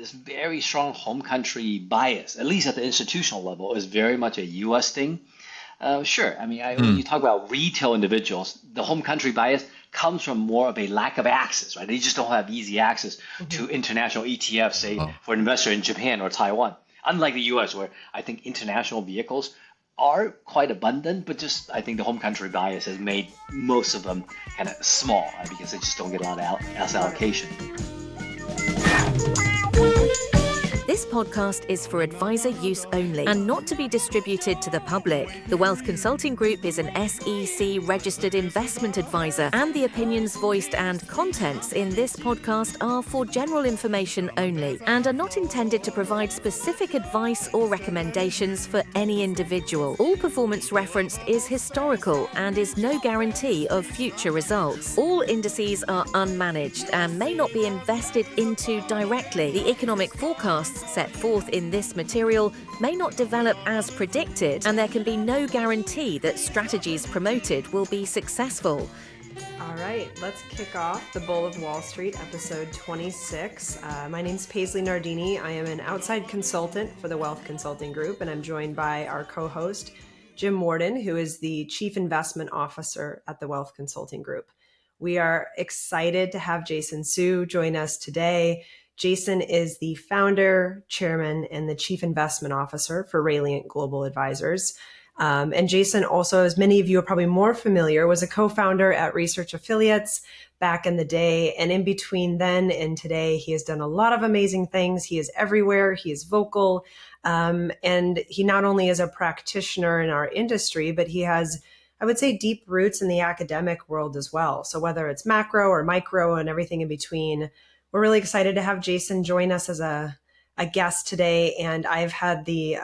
this very strong home country bias, at least at the institutional level, is very much a U.S. thing. Sure. I mean, when you talk about retail individuals, the home country bias comes from more of a lack of access, right? They just don't have easy access to international ETFs, say, for an investor in Japan or Taiwan. Unlike the US, where I think international vehicles are quite abundant, but just I think the home country bias has made most of them kind of small because they just don't get a lot of asset allocation. This podcast is for advisor use only and not to be distributed to the public. The Wealth Consulting Group is an SEC-registered investment advisor, and the opinions voiced and contents in this podcast are for general information only and are not intended to provide specific advice or recommendations for any individual. All performance referenced is historical and is no guarantee of future results. All indices are unmanaged and may not be invested into directly. The economic forecasts set forth in this material may not develop as predicted, and there can be no guarantee that strategies promoted will be successful. All right, let's kick off The Bull of Wall Street, episode 26. My name's Paisley Nardini. I am an outside consultant for the Wealth Consulting Group, and I'm joined by our co-host, Jim Warden, who is the Chief Investment Officer at the Wealth Consulting Group. We are excited to have Jason Hsu join us today. Jason is the founder, chairman, and the chief investment officer for Rayliant Global Advisors. And Jason also, as many of you are probably more familiar, was a co-founder at Research Affiliates back in the day. And in between then and today, he has done a lot of amazing things. He is everywhere. He is vocal. And he not only is a practitioner in our industry, but he has, I would say, deep roots in the academic world as well. So whether it's macro or micro and everything in between, we're really excited to have Jason join us as a guest today. And I've had the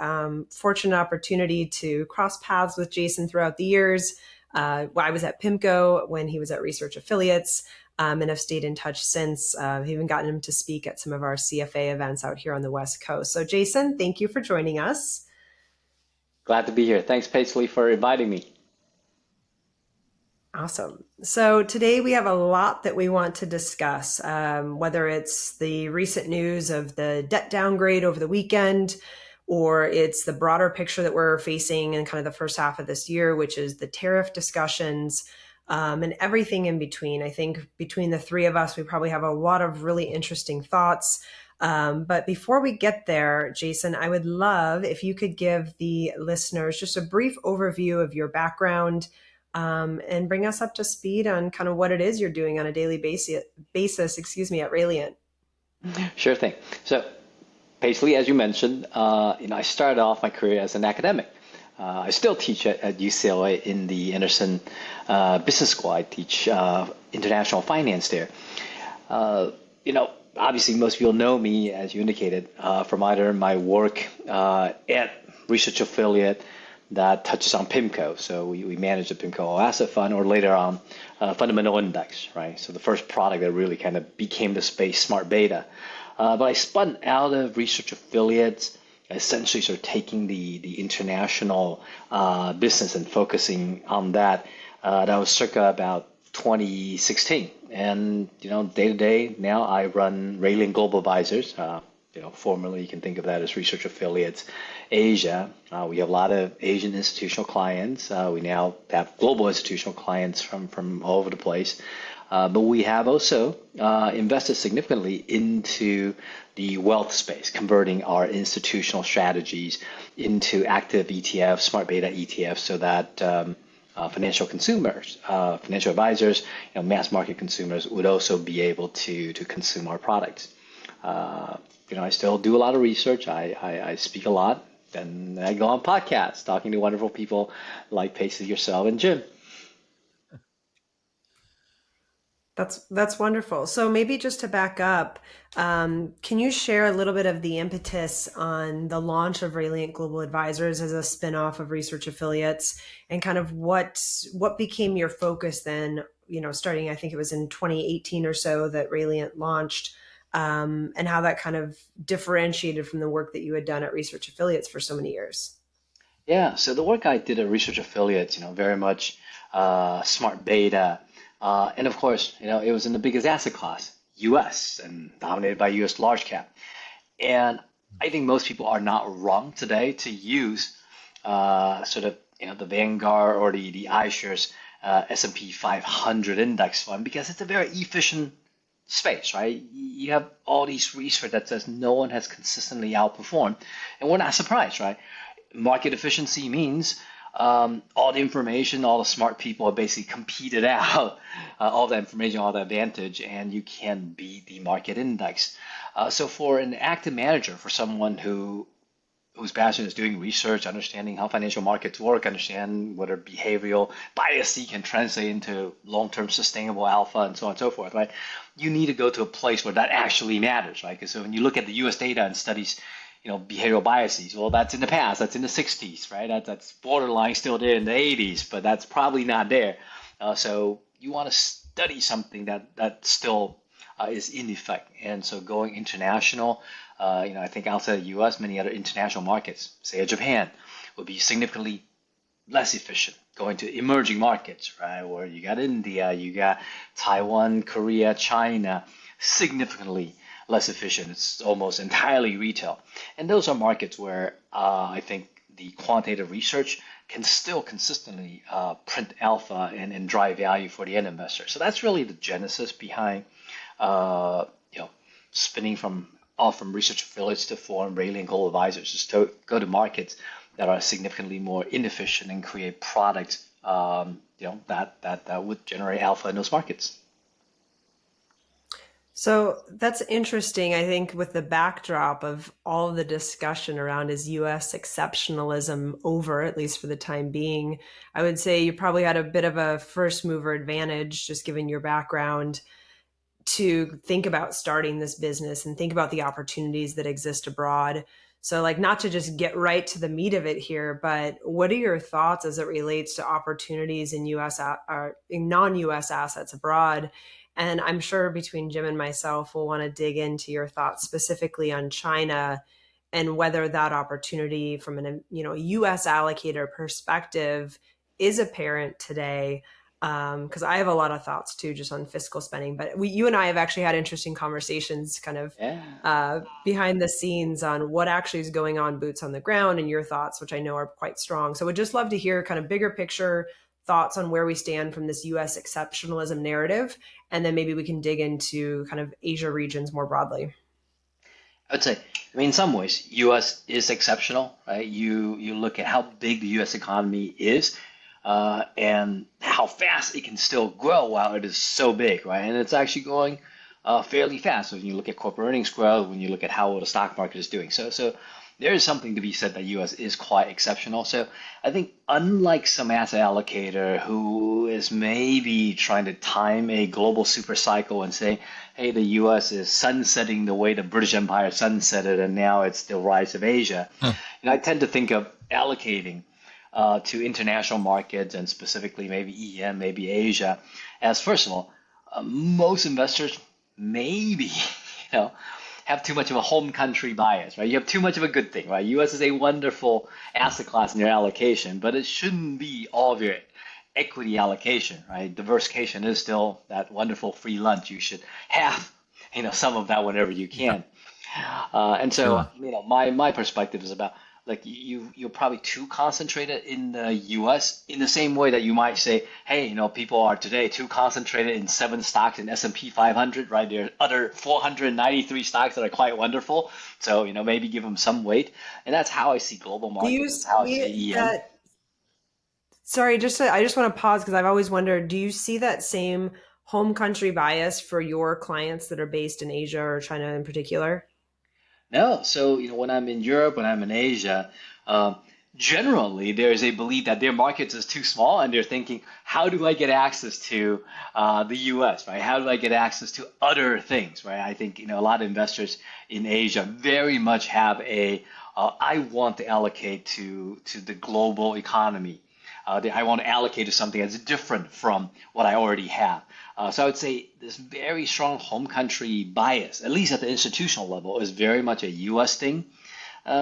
fortunate opportunity to cross paths with Jason throughout the years. I was at PIMCO when he was at Research Affiliates, and have stayed in touch since. I've even gotten him to speak at some of our CFA events out here on the West Coast. So Jason, thank you for joining us. Glad to be here. Thanks, Paisley, for inviting me. Awesome. So today we have a lot that we want to discuss, whether it's the recent news of the debt downgrade over the weekend, or it's the broader picture that we're facing in kind of the first half of this year, which is the tariff discussions, and everything in between. I think between the three of us, we probably have a lot of really interesting thoughts. But before we get there, Jason, I would love if you could give the listeners just a brief overview of your background, and bring us up to speed on kind of what it is you're doing on a daily basis, at Rayliant. Sure thing. So, Paisley, as you mentioned, I started off my career as an academic. I still teach at UCLA in the Anderson Business School. I teach international finance there. Obviously, most people know me, as you indicated, from either my work at Research Affiliate that touches on PIMCO. So we manage the PIMCO All Asset Fund, or later on Fundamental Index, right? So the first product that really kind of became the space, Smart Beta. But I spun out of Research Affiliates, essentially sort of taking the international business and focusing on that. That was circa about 2016. And, day to day, now I run Rayliant Global Advisors. Formerly you can think of that as Research Affiliates Asia. We have a lot of Asian institutional clients. We now have global institutional clients from all over the place. But we have also invested significantly into the wealth space, converting our institutional strategies into active ETFs, smart beta ETFs, so that financial consumers, financial advisors, mass market consumers would also be able to consume our products. I still do a lot of research. I speak a lot, and I go on podcasts talking to wonderful people like Paisley, yourself, and Jim. That's wonderful. So maybe just to back up, can you share a little bit of the impetus on the launch of Rayliant Global Advisors as a spinoff of Research Affiliates, and kind of what became your focus then, starting, I think it was in 2018 or so that Rayliant launched, and how that kind of differentiated from the work that you had done at Research Affiliates for so many years? Yeah, so the work I did at Research Affiliates, very much smart beta, and of course, it was in the biggest asset class, U.S., and dominated by U.S. large cap. And I think most people are not wrong today to use sort of the Vanguard or the iShares S&P 500 index fund because it's a very efficient space, right? You have all these research that says no one has consistently outperformed, and we're not surprised, right? Market efficiency means all the information, all the smart people are basically competed out all the information, all the advantage, and you can beat the market index. So for an active manager, for someone whose passion is doing research, understanding how financial markets work, understand whether behavioral bias can translate into long-term sustainable alpha and so on and so forth, right? You need to go to a place where that actually matters, right? Because so when you look at the U.S. data and studies, behavioral biases, well, that's in the past, that's in the 60s, right? That's borderline still there in the 80s, but that's probably not there. So you want to study something that still is in effect. And so going international, I think outside the U.S., many other international markets, say Japan, would be significantly less efficient. Going to emerging markets, right, where you got India, you got Taiwan, Korea, China, significantly less efficient. It's almost entirely retail. And those are markets where I think the quantitative research can still consistently print alpha and drive value for the end investor. So that's really the genesis behind spinning off from research affiliates to form Rayliant Global Advisors, is to go to markets that are significantly more inefficient and create products that would generate alpha in those markets. So that's interesting. I think with the backdrop of all of the discussion around is U.S. exceptionalism over, at least for the time being, I would say you probably had a bit of a first mover advantage, just given your background, to think about starting this business and think about the opportunities that exist abroad. So not to just get right to the meat of it here, but what are your thoughts as it relates to opportunities in U.S. or in non-U.S. assets abroad? And I'm sure between Jim and myself, we'll want to dig into your thoughts specifically on China and whether that opportunity from a U.S. allocator perspective is apparent today. Because I have a lot of thoughts too, just on fiscal spending. But you and I have actually had interesting conversations kind of behind the scenes on what actually is going on, boots on the ground, and your thoughts, which I know are quite strong. So we'd just love to hear kind of bigger picture thoughts on where we stand from this U.S. exceptionalism narrative. And then maybe we can dig into kind of Asia regions more broadly. I would say, in some ways, U.S. is exceptional, right? You look at how big the U.S. economy is, and how fast it can still grow while it is so big, right? And it's actually going fairly fast. So when you look at corporate earnings growth, when you look at how well the stock market is doing. So there is something to be said that U.S. is quite exceptional. So I think unlike some asset allocator who is maybe trying to time a global super cycle and say, hey, the U.S. is sunsetting the way the British Empire sunsetted and now it's the rise of Asia. I tend to think of allocating to international markets and specifically maybe EM, maybe Asia, as first of all, most investors maybe, have too much of a home country bias, right? You have too much of a good thing, right? U.S. is a wonderful asset class in your allocation, but it shouldn't be all of your equity allocation, right? Diversification is still that wonderful free lunch. You should have, some of that whenever you can. And so, my perspective is about you're probably too concentrated in the U.S. in the same way that you might say, hey, people are today too concentrated in 7 stocks in S&P 500, right? There are other 493 stocks that are quite wonderful. So, maybe give them some weight. And that's how I see global markets. That's how I see EM. Sorry, I just want to pause because I've always wondered, do you see that same home country bias for your clients that are based in Asia or China in particular? No. So, when I'm in Europe, when I'm in Asia, generally there is a belief that their markets is too small and they're thinking, how do I get access to the U.S., right? How do I get access to other things, right? I think, a lot of investors in Asia very much have I want to allocate to the global economy. I want to allocate to something that's different from what I already have. So I would say this very strong home country bias, at least at the institutional level, is very much a U.S. thing.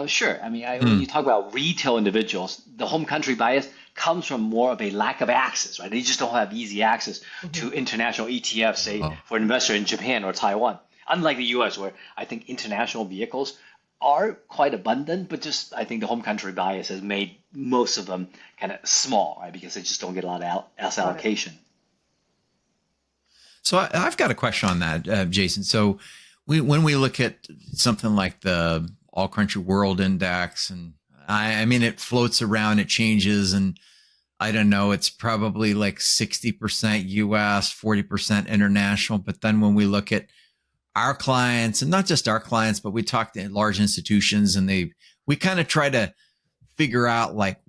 Sure. When you talk about retail individuals, the home country bias comes from more of a lack of access, right? They just don't have easy access to international ETFs, say, for an investor in Japan or Taiwan. Unlike the US, where I think international vehicles are quite abundant, but just I think the home country bias has made most of them kind of small, right? Because they just don't get a lot of asset Got it. allocation. So I've got a question on that, Jason. So when we look at something like the All Country World Index, and I mean, it floats around, it changes, and I don't know, it's probably like 60% US, 40% international. But then when we look at our clients, and not just our clients, but we talk to large institutions, and we kind of try to figure out like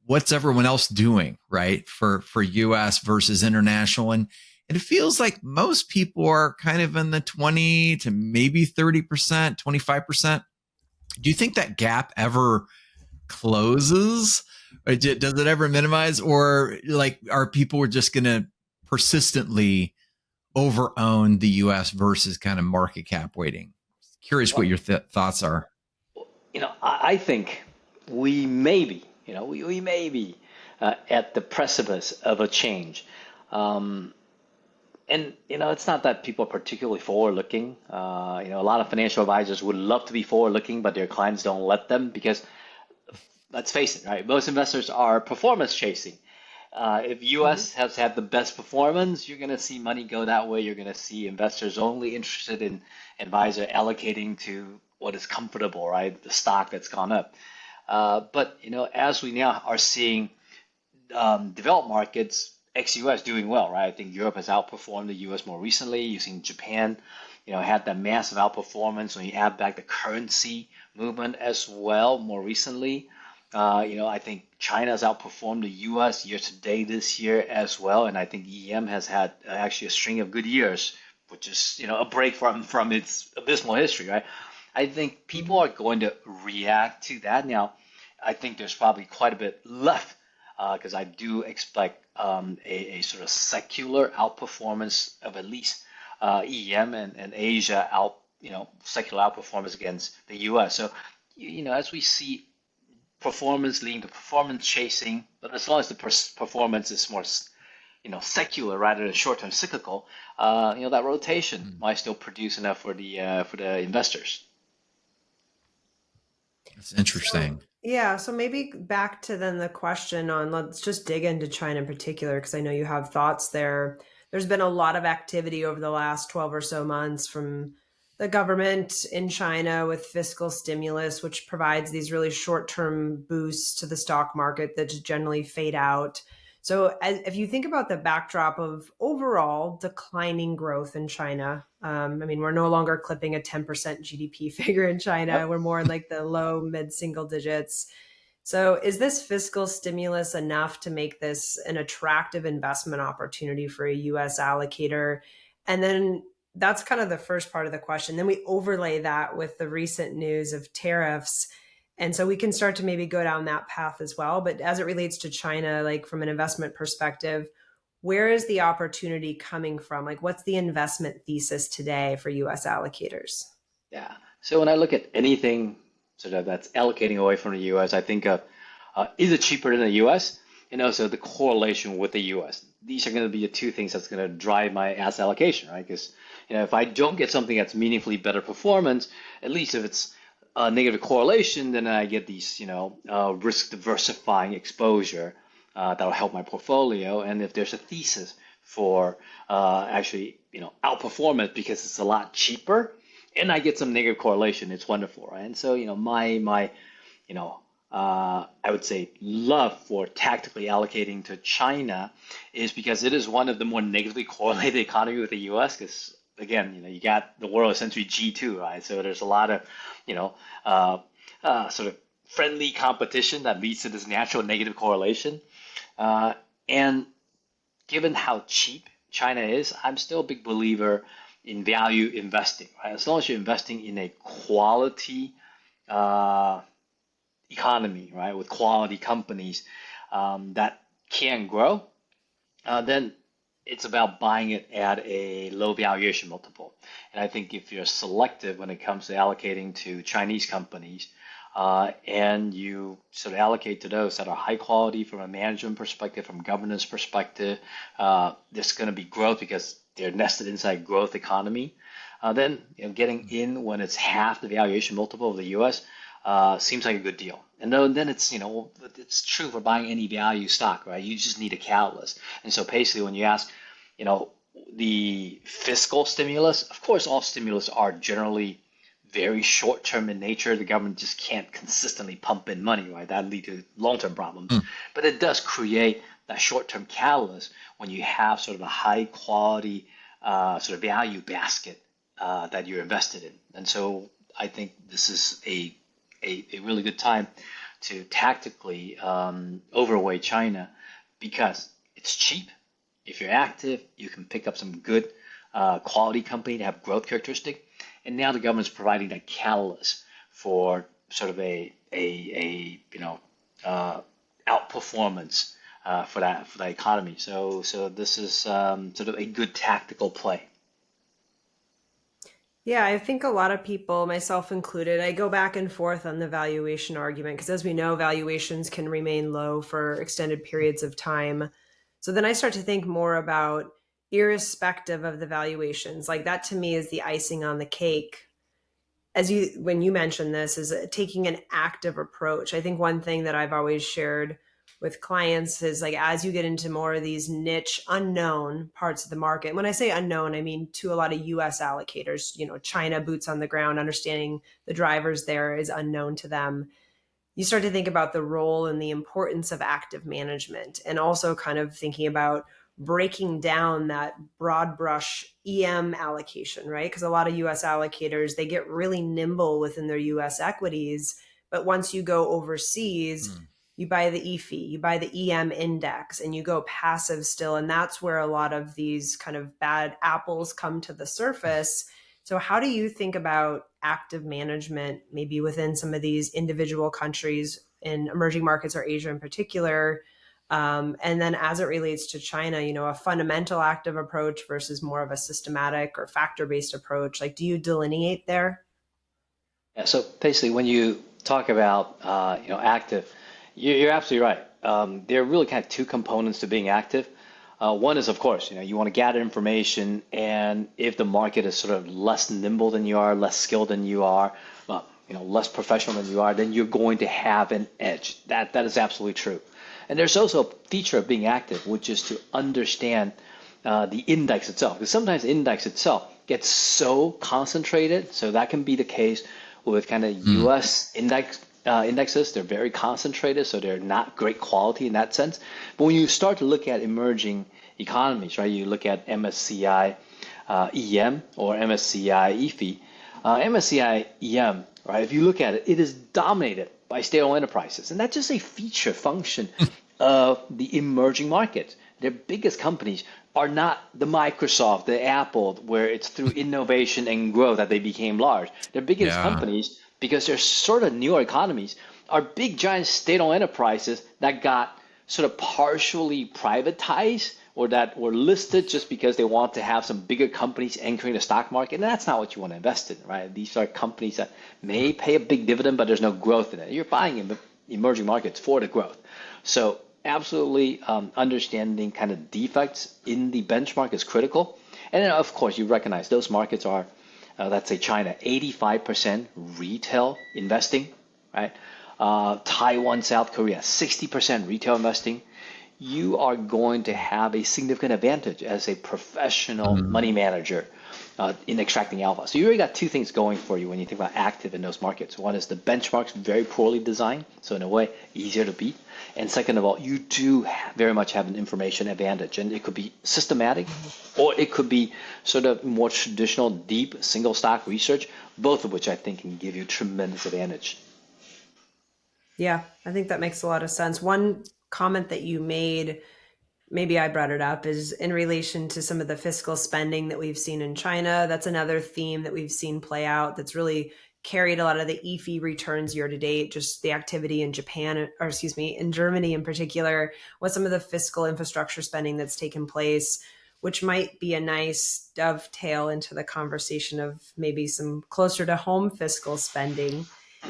what's everyone else doing, right? For US versus international. And it feels like most people are kind of in the 20 to maybe 30%, 25%. Do you think that gap ever closes? Or does it ever minimize? Or like, are people just going to persistently over-own the US versus kind of market cap weighting? Curious what your thoughts are. I think we may be, we may be at the precipice of a change. And it's not that people are particularly forward-looking. A lot of financial advisors would love to be forward-looking, but their clients don't let them because, let's face it, right? Most investors are performance chasing. If US has had the best performance, you're going to see money go that way. You're going to see investors only interested in advisor allocating to what is comfortable, right? The stock that's gone up. But as we now are seeing developed markets, ex-US doing well, right? I think Europe has outperformed the US more recently. You've seen Japan, had that massive outperformance when you add back the currency movement as well more recently. I think China has outperformed the US year to date this year as well. And I think EM has had actually a string of good years, which is, a break from its abysmal history, right? I think people are going to react to that. Now, I think there's probably quite a bit left because I do expect a sort of secular outperformance of at least EM and Asia secular outperformance against the US. So, as we see performance leading to performance chasing, but as long as the performance is more, secular rather than short-term cyclical, that rotation might still produce enough for the investors. That's interesting. So maybe back to then the question on, let's just dig into China in particular, because I know you have thoughts there. There's been a lot of activity over the last 12 or so months from the government in China with fiscal stimulus, which provides these really short-term boosts to the stock market that just generally fade out. So if you think about the backdrop of overall declining growth in China, we're no longer clipping a 10% GDP figure in China. Yep. We're more in like the low, mid-single digits. So is this fiscal stimulus enough to make this an attractive investment opportunity for a US allocator? And then that's kind of the first part of the question. Then we overlay that with the recent news of tariffs. And so we can start to maybe go down that path as well. But as it relates to China, like from an investment perspective, where is the opportunity coming from? Like, what's the investment thesis today for US allocators? Yeah. So when I look at anything sort of that's allocating away from the US, I think is it cheaper than the US? And also the correlation with the US. These are going to be the two things that's going to drive my asset allocation, right? Because if I don't get something that's meaningfully better performance, at least if it's a negative correlation, then I get these, risk diversifying exposure that'll help my portfolio. And if there's a thesis for actually, outperformance because it's a lot cheaper, and I get some negative correlation, it's wonderful, right? And so, my I would say love for tactically allocating to China is because it is one of the more negatively correlated economy with the U.S. Because again, you got the world essentially G2, right? So there's a lot of, sort of friendly competition that leads to this natural negative correlation. And given how cheap China is, I'm still a big believer in value investing, right? As long as you're investing in a quality economy, right, with quality companies that can grow, then it's about buying it at a low valuation multiple. And I think if you're selective when it comes to allocating to Chinese companies, and you sort of allocate to those that are high quality from a management perspective, from governance perspective, there's going to be growth because they're nested inside growth economy. then getting in when it's half the valuation multiple of the U.S. Seems like a good deal. And then it's it's true for buying any value stock, right? You just need a catalyst. And so basically, when you ask, the fiscal stimulus, of course, all stimulus are generally very short term in nature. The government just can't consistently pump in money, right? That lead to long term problems. But it does create that short term catalyst when you have sort of a high quality sort of value basket that you're invested in. And so I think this is a really good time to tactically overweight China because it's cheap. If you're active, you can pick up some good quality company that have growth characteristic. And now the government's providing that catalyst for sort of a outperformance for that economy. So this is sort of a good tactical play. Yeah, I think a lot of people, myself included, I go back and forth on the valuation argument because as we know, valuations can remain low for extended periods of time. So then I start to think more about irrespective of the valuations. Like that to me is the icing on the cake. When you mentioned this, is taking an active approach. I think one thing that I've always shared with clients is like, as you get into more of these niche unknown parts of the market, when I say unknown, I mean to a lot of US allocators, China boots on the ground, understanding the drivers there is unknown to them. You start to think about the role and the importance of active management and also kind of thinking about breaking down that broad brush EM allocation, right? Because a lot of US allocators, they get really nimble within their US equities. But once you go overseas, you buy the EFI, you buy the EM index, and you go passive still. And that's where a lot of these kind of bad apples come to the surface. So how do you think about active management, maybe within some of these individual countries in emerging markets or Asia in particular? And then as it relates to China, a fundamental active approach versus more of a systematic or factor-based approach, like do you delineate there? Yeah, so basically when you talk about active, you're absolutely right. There are really kind of two components to being active. One is, of course, you want to gather information, and if the market is sort of less nimble than you are, less skilled than you are, less professional than you are, then you're going to have an edge. That is absolutely true. And there's also a feature of being active, which is to understand the index itself. Because sometimes the index itself gets so concentrated, so that can be the case with kind of U.S. indexes. They're very concentrated, so they're not great quality in that sense. But when you start to look at emerging economies, right, you look at MSCI EM or MSCI EFI, MSCI EM, right, if you look at it, it is dominated by state-owned enterprises. And that's just a feature function of the emerging markets. Their biggest companies are not the Microsoft, the Apple, where it's through innovation and growth that they became large. Their biggest companies, because they're sort of newer economies, are big, giant state-owned enterprises that got sort of partially privatized or that were listed just because they want to have some bigger companies anchoring the stock market. And that's not what you want to invest in, right? These are companies that may pay a big dividend, but there's no growth in it. You're buying in emerging markets for the growth. So absolutely understanding kind of defects in the benchmark is critical. And then, of course, you recognize those markets are, let's say China, 85% retail investing, right? Taiwan, South Korea, 60% retail investing. You are going to have a significant advantage as a professional money manager in extracting alpha. So you already got two things going for you when you think about active in those markets. One is the benchmarks very poorly designed, so in a way easier to beat. And second of all, you do very much have an information advantage, and it could be systematic or it could be sort of more traditional, deep single stock research, both of which I think can give you tremendous advantage. Yeah, I think that makes a lot of sense. One comment that you made, maybe I brought it up, is in relation to some of the fiscal spending that we've seen in China. That's another theme that we've seen play out that's really carried a lot of the EFI returns year to date, just the activity in Japan, or excuse me, in Germany in particular, with some of the fiscal infrastructure spending that's taken place, which might be a nice dovetail into the conversation of maybe some closer to home fiscal spending,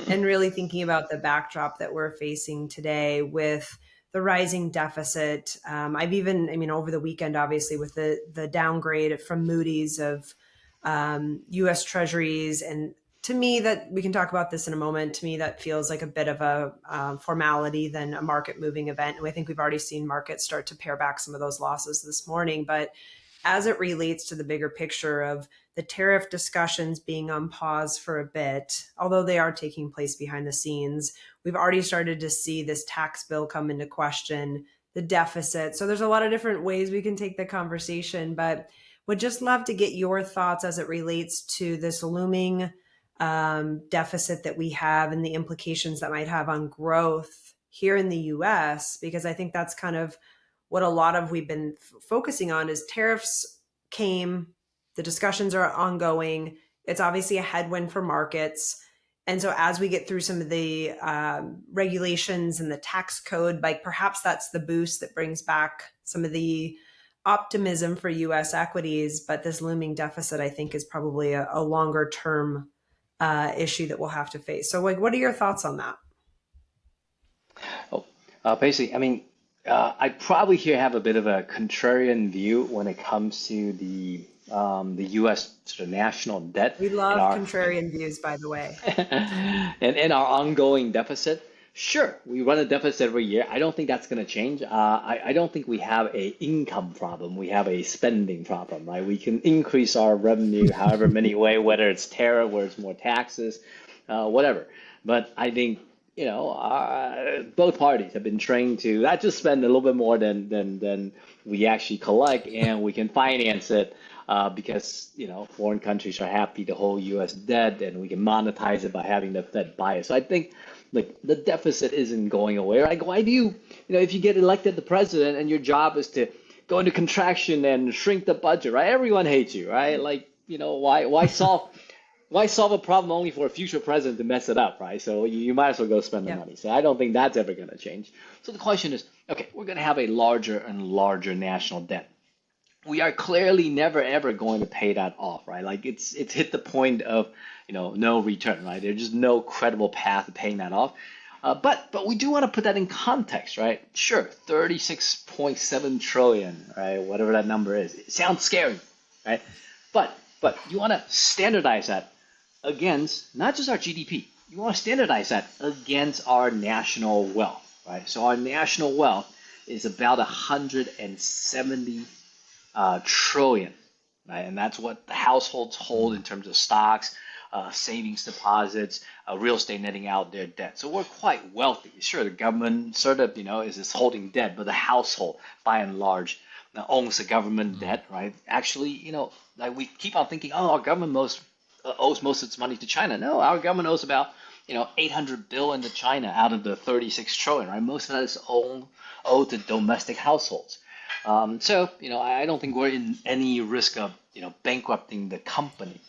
and really thinking about the backdrop that we're facing today with the rising deficit. Over the weekend, obviously, with the downgrade from Moody's of U.S. Treasuries. And to me, that we can talk about this in a moment. To me, that feels like a bit of a formality than a market moving event. And I think we've already seen markets start to pare back some of those losses this morning. But as it relates to the bigger picture of the tariff discussions being on pause for a bit, although they are taking place behind the scenes, we've already started to see this tax bill come into question, the deficit. So there's a lot of different ways we can take the conversation, but would just love to get your thoughts as it relates to this looming deficit that we have and the implications that might have on growth here in the US, because I think that's kind of what a lot of we've been focusing on is tariffs came, the discussions are ongoing. It's obviously a headwind for markets. And so as we get through some of the regulations and the tax code, like perhaps that's the boost that brings back some of the optimism for US equities. But this looming deficit, I think, is probably a longer term issue that we'll have to face. So like, what are your thoughts on that? Basically, I mean, I probably here have a bit of a contrarian view when it comes to the U.S. sort of national debt. We love contrarian views, by the way. and our ongoing deficit. Sure, we run a deficit every year. I don't think that's going to change. I don't think we have a income problem. We have a spending problem, right? We can increase our revenue however many way, whether it's tariff, whether it's more taxes, whatever. But I think both parties have been trained to not just spend a little bit more than we actually collect, and we can finance it because foreign countries are happy to hold U.S. debt, and we can monetize it by having the Fed buy it. So I think like the deficit isn't going away. Right? Why do you if you get elected the president and your job is to go into contraction and shrink the budget, right? Everyone hates you, right? Like why solve a problem only for a future president to mess it up, right? So you might as well go spend the money. So I don't think that's ever going to change. So the question is, okay, we're going to have a larger and larger national debt. We are clearly never ever going to pay that off, right? Like it's hit the point of no return, right? There's just no credible path to paying that off. But we do want to put that in context, right? Sure, 36.7 trillion, right? Whatever that number is. It sounds scary, right? But you want to standardize that against not just our GDP. You want to standardize that against our national wealth, right? So our national wealth is about 170 trillion, right? And that's what the households hold in terms of stocks, savings deposits, real estate netting out their debt. So we're quite wealthy. Sure, the government sort of, is holding debt, but the household, by and large, owns the government debt, right? Actually, like we keep on thinking, our government owes most of its money to China. No, our government owes about 800 billion to China out of the 36 trillion, right? Most of that is owed to domestic households. So I don't think we're in any risk of bankrupting the company.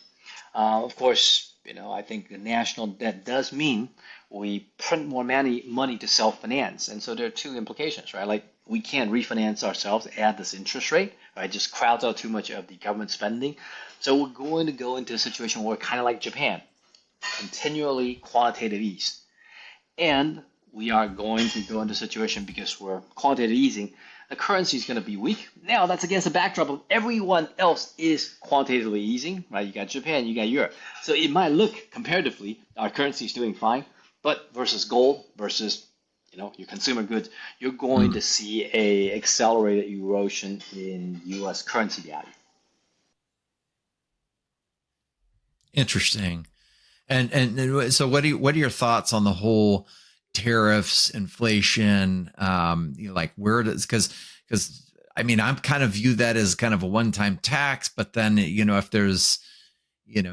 Of course, I think the national debt does mean we print more money to self-finance, and so there are two implications, right? Like we can't refinance ourselves at this interest rate, right? It just crowds out too much of the government spending. So we're going to go into a situation where kind of like Japan, continually quantitative ease. And we are going to go into a situation because we're quantitative easing, the currency is going to be weak. Now that's against the backdrop of everyone else is quantitatively easing, right? You got Japan, you got Europe. So it might look comparatively, our currency is doing fine, but versus gold, versus your consumer goods, you're going to see a accelerated erosion in U.S. currency value. Interesting. And so what are your thoughts on the whole tariffs, inflation, like where does, because I mean, I'm kind of view that as kind of a one-time tax, but then, if there's,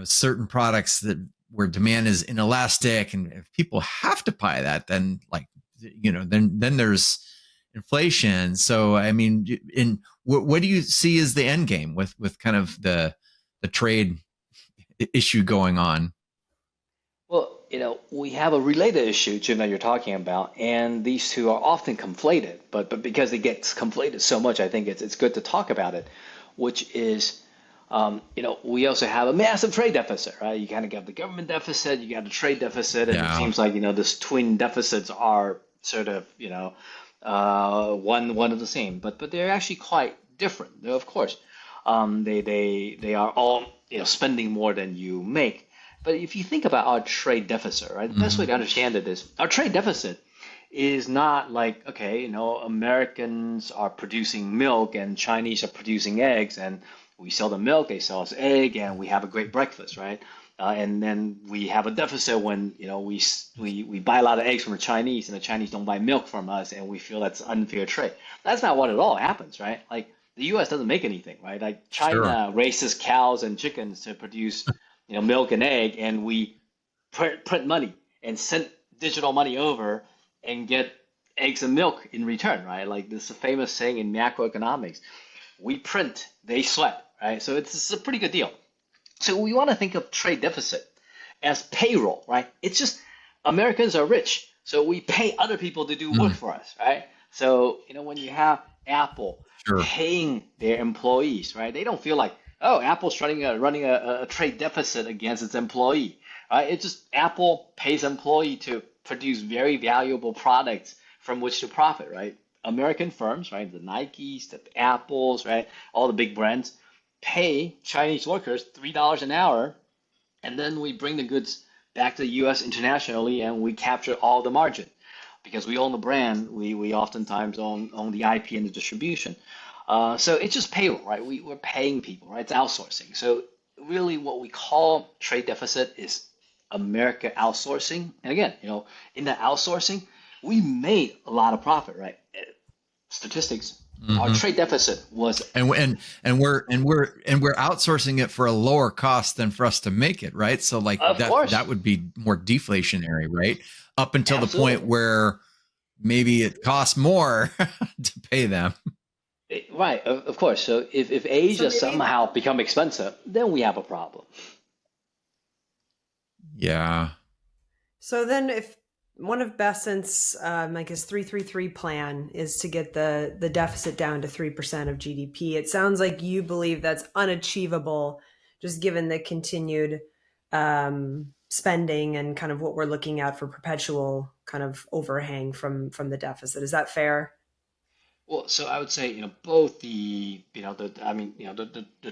certain products where demand is inelastic and if people have to buy that, then like, then there's inflation. So, I mean, what do you see as the end game with kind of the trade issue going on? Well, we have a related issue, Jim, that you're talking about, and these two are often conflated. But because it gets conflated so much, I think it's good to talk about it, which is, we also have a massive trade deficit, right? You kind of got the government deficit, you got the trade deficit, and it seems like, this twin deficits are sort of, one of the same, but they're actually quite different, of course. They are all spending more than you make. But if you think about our trade deficit, right, the best way to understand it is our trade deficit is not like, okay, Americans are producing milk and Chinese are producing eggs, and we sell the milk, they sell us egg, and we have a great breakfast, right? And then we have a deficit when we buy a lot of eggs from the Chinese, and the Chinese don't buy milk from us, and we feel that's unfair trade. That's not what it all happens, right? Like the U.S. doesn't make anything, right? Like China raises cows and chickens to produce milk and egg, and we print money and send digital money over and get eggs and milk in return, right? Like this is a famous saying in macroeconomics: we print, they sweat, right? So it's a pretty good deal. So we want to think of trade deficit as payroll, right? It's just Americans are rich, so we pay other people to do work for us, right? So when you have Apple paying their employees, right? They don't feel like, oh, Apple's running a trade deficit against its employee, right? It's just Apple pays employee to produce very valuable products from which to profit, right? American firms, right? The Nikes, the Apples, right? All the big brands pay Chinese workers $3 an hour, and then we bring the goods back to the U.S. internationally, and we capture all the margin. Because we own the brand, we oftentimes own the IP and the distribution. So it's just payroll, right? We're paying people, right? It's outsourcing. So really what we call trade deficit is America outsourcing. And again, in the outsourcing, we made a lot of profit, right? Statistics. Our trade deficit was, and we're outsourcing it for a lower cost than for us to make it, right? So like that would be more deflationary, right? Up until the point where maybe it costs more to pay them. Right, of course. So if Asia somehow become expensive, then we have a problem. Yeah. So then if one of Besant's, like his 3-3-3 plan is to get the deficit down to 3% of GDP. It sounds like you believe that's unachievable, just given the continued spending and kind of what we're looking at for perpetual kind of overhang from the deficit. Is that fair? Well, so I would say, both the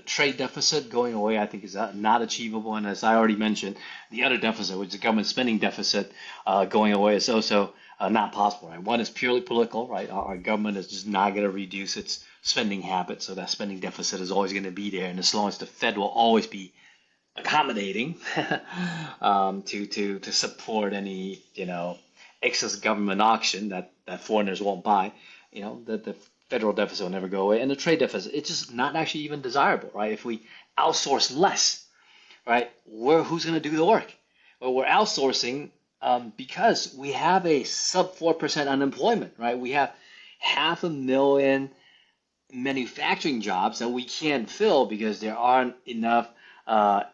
trade deficit going away, I think is not achievable. And as I already mentioned, the other deficit, which is the government spending deficit, going away is also not possible, right? One is purely political, right? Our government is just not going to reduce its spending habit. So that spending deficit is always going to be there. And as long as the Fed will always be accommodating to support any, excess government auction that foreigners won't buy, the federal deficit will never go away. And the trade deficit, it's just not actually even desirable, right? If we outsource less, right, who's going to do the work? Well, we're outsourcing because we have a sub 4% unemployment, right? We have 500,000 manufacturing jobs that we can't fill because there aren't enough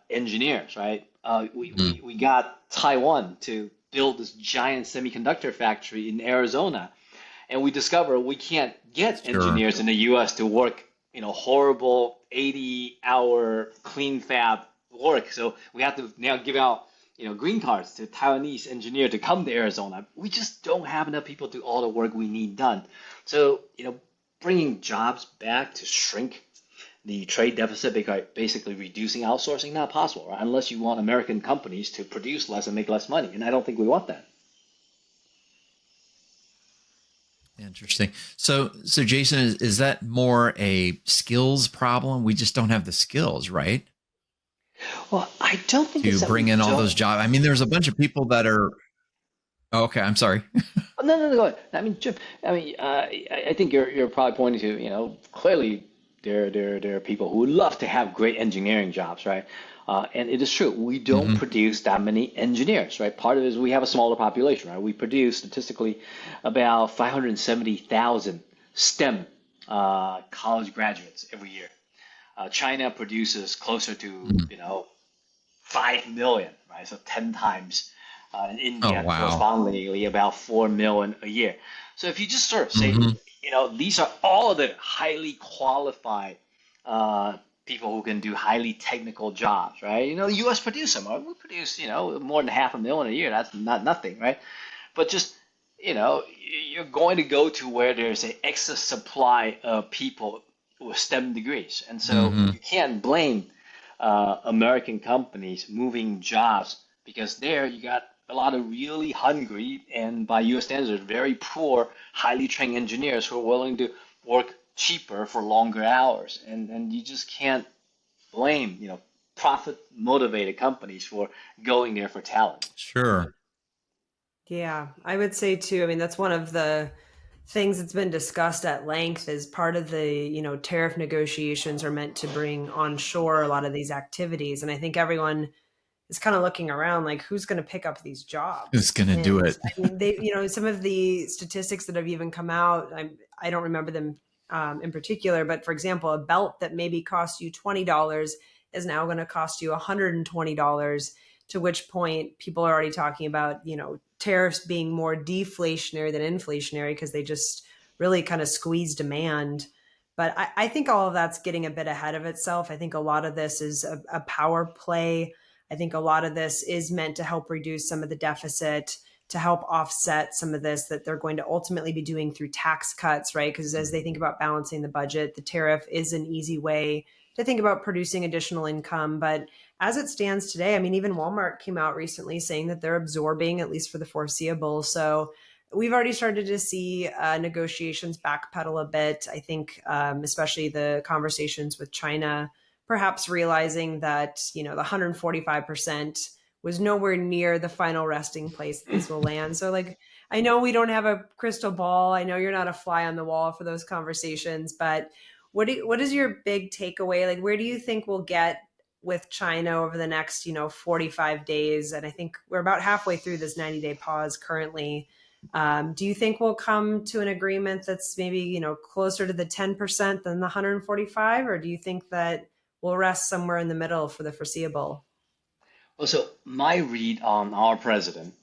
engineers, right? We got Taiwan to build this giant semiconductor factory in Arizona. And we discover we can't get engineers in the U.S. to work, horrible 80-hour clean fab work. So we have to now give out, green cards to Taiwanese engineers to come to Arizona. We just don't have enough people to do all the work we need done. So, bringing jobs back to shrink the trade deficit, basically reducing outsourcing, not possible, right? Unless you want American companies to produce less and make less money. And I don't think we want that. Interesting. So Jason, is that more a skills problem? We just don't have the skills, right? Well, I don't think to bring in all those jobs. I mean, there's a bunch of people that are. Oh, okay, I'm sorry. No, go ahead. I mean, Jim. I think you're probably pointing to, clearly there are people who would love to have great engineering jobs, right? And it is true, we don't produce that many engineers, right? Part of it is we have a smaller population, right? We produce statistically about 570,000 STEM college graduates every year. China produces closer to 5 million, right? So 10 times. In India, correspondingly, about 4 million a year. So if you just sort of say, these are all the highly qualified people who can do highly technical jobs, right? The U.S. produce them. We produce, more than 500,000 a year. That's not nothing, right? But just, you're going to go to where there's an excess supply of people with STEM degrees. And so Mm-hmm. you can't blame American companies moving jobs because there you got a lot of really hungry and by US standards very poor, highly trained engineers who are willing to work cheaper for longer hours. And you just can't blame, profit motivated companies for going there for talent. Sure. Yeah, I would say too. I mean, that's one of the things that's been discussed at length as part of the, tariff negotiations are meant to bring onshore a lot of these activities. And I think everyone is kind of looking around like, who's going to pick up these Who's jobs? going to do And it? I mean, some of the statistics that have even come out, I don't remember them in particular, but for example, a belt that maybe cost you $20 is now going to cost you $120, to which point people are already talking about, tariffs being more deflationary than inflationary because they just really kind of squeeze demand. But I think all of that's getting a bit ahead of itself. I think a lot of this is a power play. I think a lot of this is meant to help reduce some of the deficit, to help offset some of this that they're going to ultimately be doing through tax cuts, right? Because as they think about balancing the budget, the tariff is an easy way to think about producing additional income. But as it stands today, I mean, even Walmart came out recently saying that they're absorbing, at least for the foreseeable. So we've already started to see negotiations backpedal a bit. I think, especially the conversations with China, perhaps realizing that, the 145% was nowhere near the final resting place that this will land. So like, I know we don't have a crystal ball. I know you're not a fly on the wall for those conversations, but what is your big takeaway? Like, where do you think we'll get with China over the next, 45 days? And I think we're about halfway through this 90-day pause currently. Do you think we'll come to an agreement that's maybe, closer to the 10% than the 145? Or do you think that we'll rest somewhere in the middle for the foreseeable? Well, so my read on our president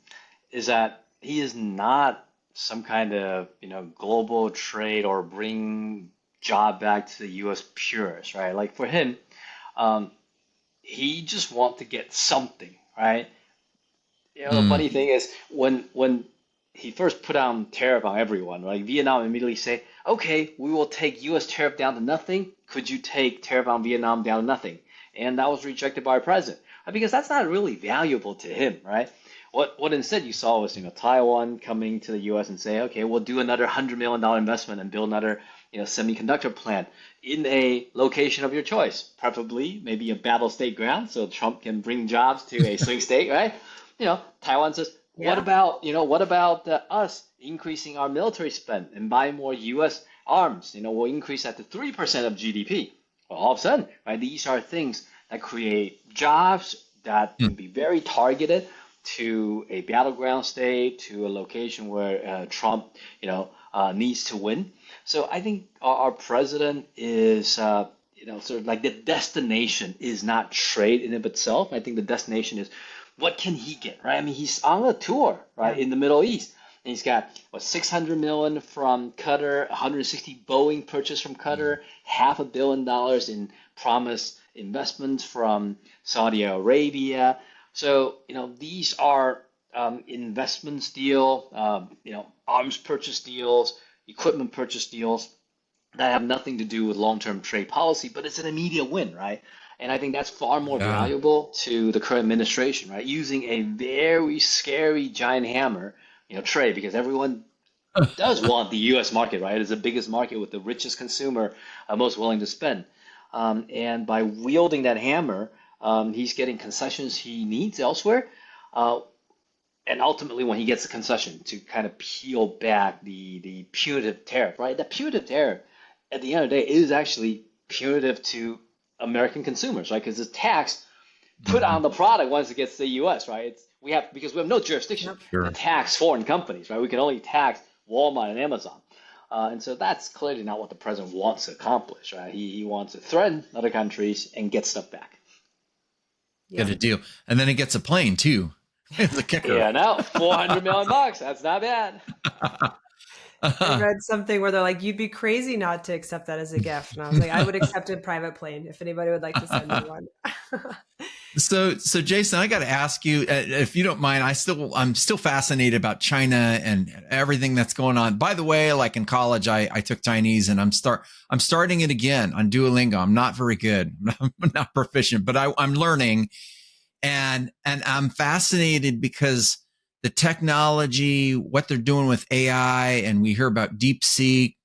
is that he is not some kind of, global trade or bring job back to the U.S. purist, right? Like for him, um, he just want to get something, right? The Mm. funny thing is when he first put on tariff on everyone, right? Vietnam immediately say, okay, we will take U.S. tariff down to nothing. Could you take tariff on Vietnam down to nothing? And that was rejected by our president, right? Because that's not really valuable to him, right? What instead you saw was, Taiwan coming to the U.S. and say, okay, we'll do another $100 million investment and build another, semiconductor plant in a location of your choice, preferably maybe a battle state ground, so Trump can bring jobs to a swing state, right? Taiwan says, what Yeah. about, us increasing our military spend and buy more U.S. arms? We'll increase that to 3% of GDP. Well, all of a sudden, right, these are things that create jobs that can Mm. be very targeted to a battleground state, to a location where Trump, needs to win. So I think our president is, sort of like the destination is not trade in and of itself. I think the destination is what can he get, right? I mean, he's on a tour, right, Yeah. in the Middle East. And he's got, 600 million from Qatar, 160 Boeing purchase from Qatar, $500 million in promised investments from Saudi Arabia. So, these are investments deal, arms purchase deals, equipment purchase deals that have nothing to do with long-term trade policy, but it's an immediate win, right? And I think that's far more Yeah. valuable to the current administration, right? Using a very scary giant hammer, trade, because everyone does want the U.S. market, right? It's the biggest market with the richest consumer, most willing to spend. And by wielding that hammer, he's getting concessions he needs elsewhere. Uh, and ultimately, when he gets a concession to kind of peel back the punitive tariff, right? The punitive tariff, at the end of the day, is actually punitive to American consumers, right? Because it's tax put Hmm. on the product once it gets to the U.S., right? Because we have no jurisdiction Yep. to Sure. tax foreign companies, right? We can only tax Walmart and Amazon. And so that's clearly not what the president wants to accomplish, right? He wants to threaten other countries and get stuff back. Get Yeah. a deal. And then he gets a plane too. It's a kicker. Yeah, now $400 million. That's not bad. I read something where they're like, you'd be crazy not to accept that as a gift. And I was like, I would accept a private plane if anybody would like to send me one. So Jason, I got to ask you, if you don't mind, I'm still fascinated about China and everything that's going on. By the way, like in college, I took Chinese, and I'm starting it again on Duolingo. I'm not very good. I'm not proficient, but I'm learning, and I'm fascinated because the technology, what they're doing with AI, and we hear about DeepSeek,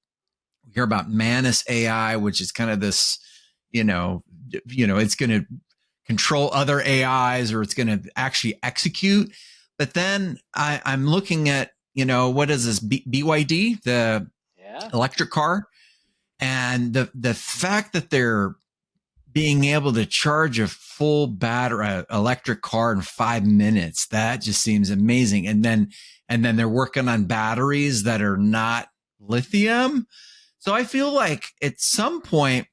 we hear about Manus AI, which is kind of this, it's going to control other AIs, or it's going to actually execute. But then I'm looking at, what is this BYD, the electric car, and the fact that they're being able to charge a full battery electric car in 5 minutes, that just seems amazing. And then they're working on batteries that are not lithium. So I feel like at some point,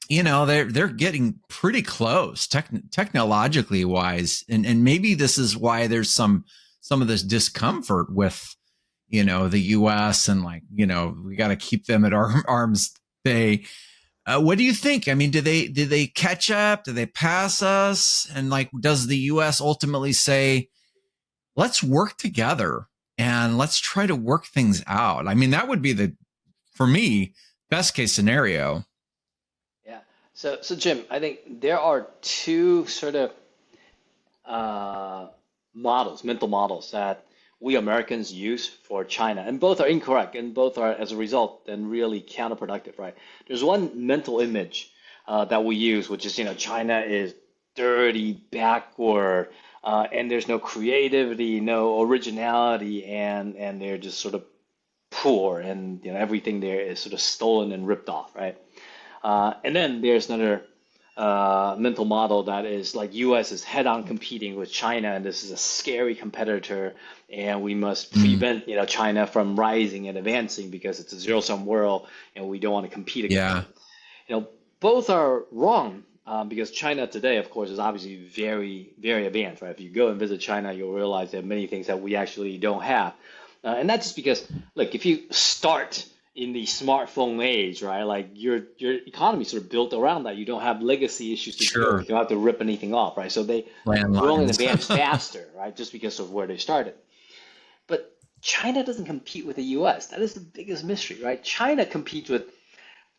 they're getting pretty close technologically wise. And maybe this is why there's some of this discomfort with, the US, and we got to keep them at arm's bay. What do you think? I mean, do they catch up? Do they pass us? And does the US ultimately say, let's work together and let's try to work things out? I mean, that would be for me, best case scenario. Yeah. So Jim, I think there are two sort of mental models that we Americans use for China, and both are incorrect, and both are, as a result, then really counterproductive, right? There's one mental image that we use, which is, China is dirty, backward, and there's no creativity, no originality, and they're just sort of poor, and everything there is sort of stolen and ripped off, right? And then there's another mental model that is like U.S. is head-on competing with China, and this is a scary competitor, and we must prevent China from rising and advancing because it's a zero-sum world, and we don't want to compete against it. Both are wrong, because China today, of course, is obviously very, very advanced, right? If you go and visit China, you'll realize there are many things that we actually don't have, and that's just because, look, if you start in the smartphone age, right? Like your economy sort of built around that. You don't have legacy issues to deal with. You don't have to rip anything off, right? So they grow and advance faster, right? Just because of where they started. But China doesn't compete with the U.S. That is the biggest mystery, right? China competes with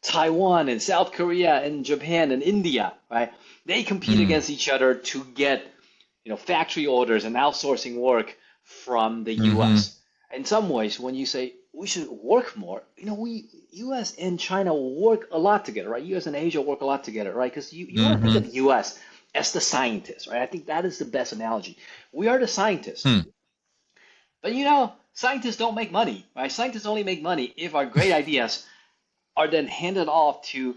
Taiwan and South Korea and Japan and India, right? They compete against each other to get, factory orders and outsourcing work from the U.S. In some ways, when you say we should work more, U.S. and China work a lot together, right? U.S. and Asia work a lot together, right? Because you want to think of the U.S. as the scientists, right? I think that is the best analogy. We are the scientists. But scientists don't make money, right? Scientists only make money if our great ideas are then handed off to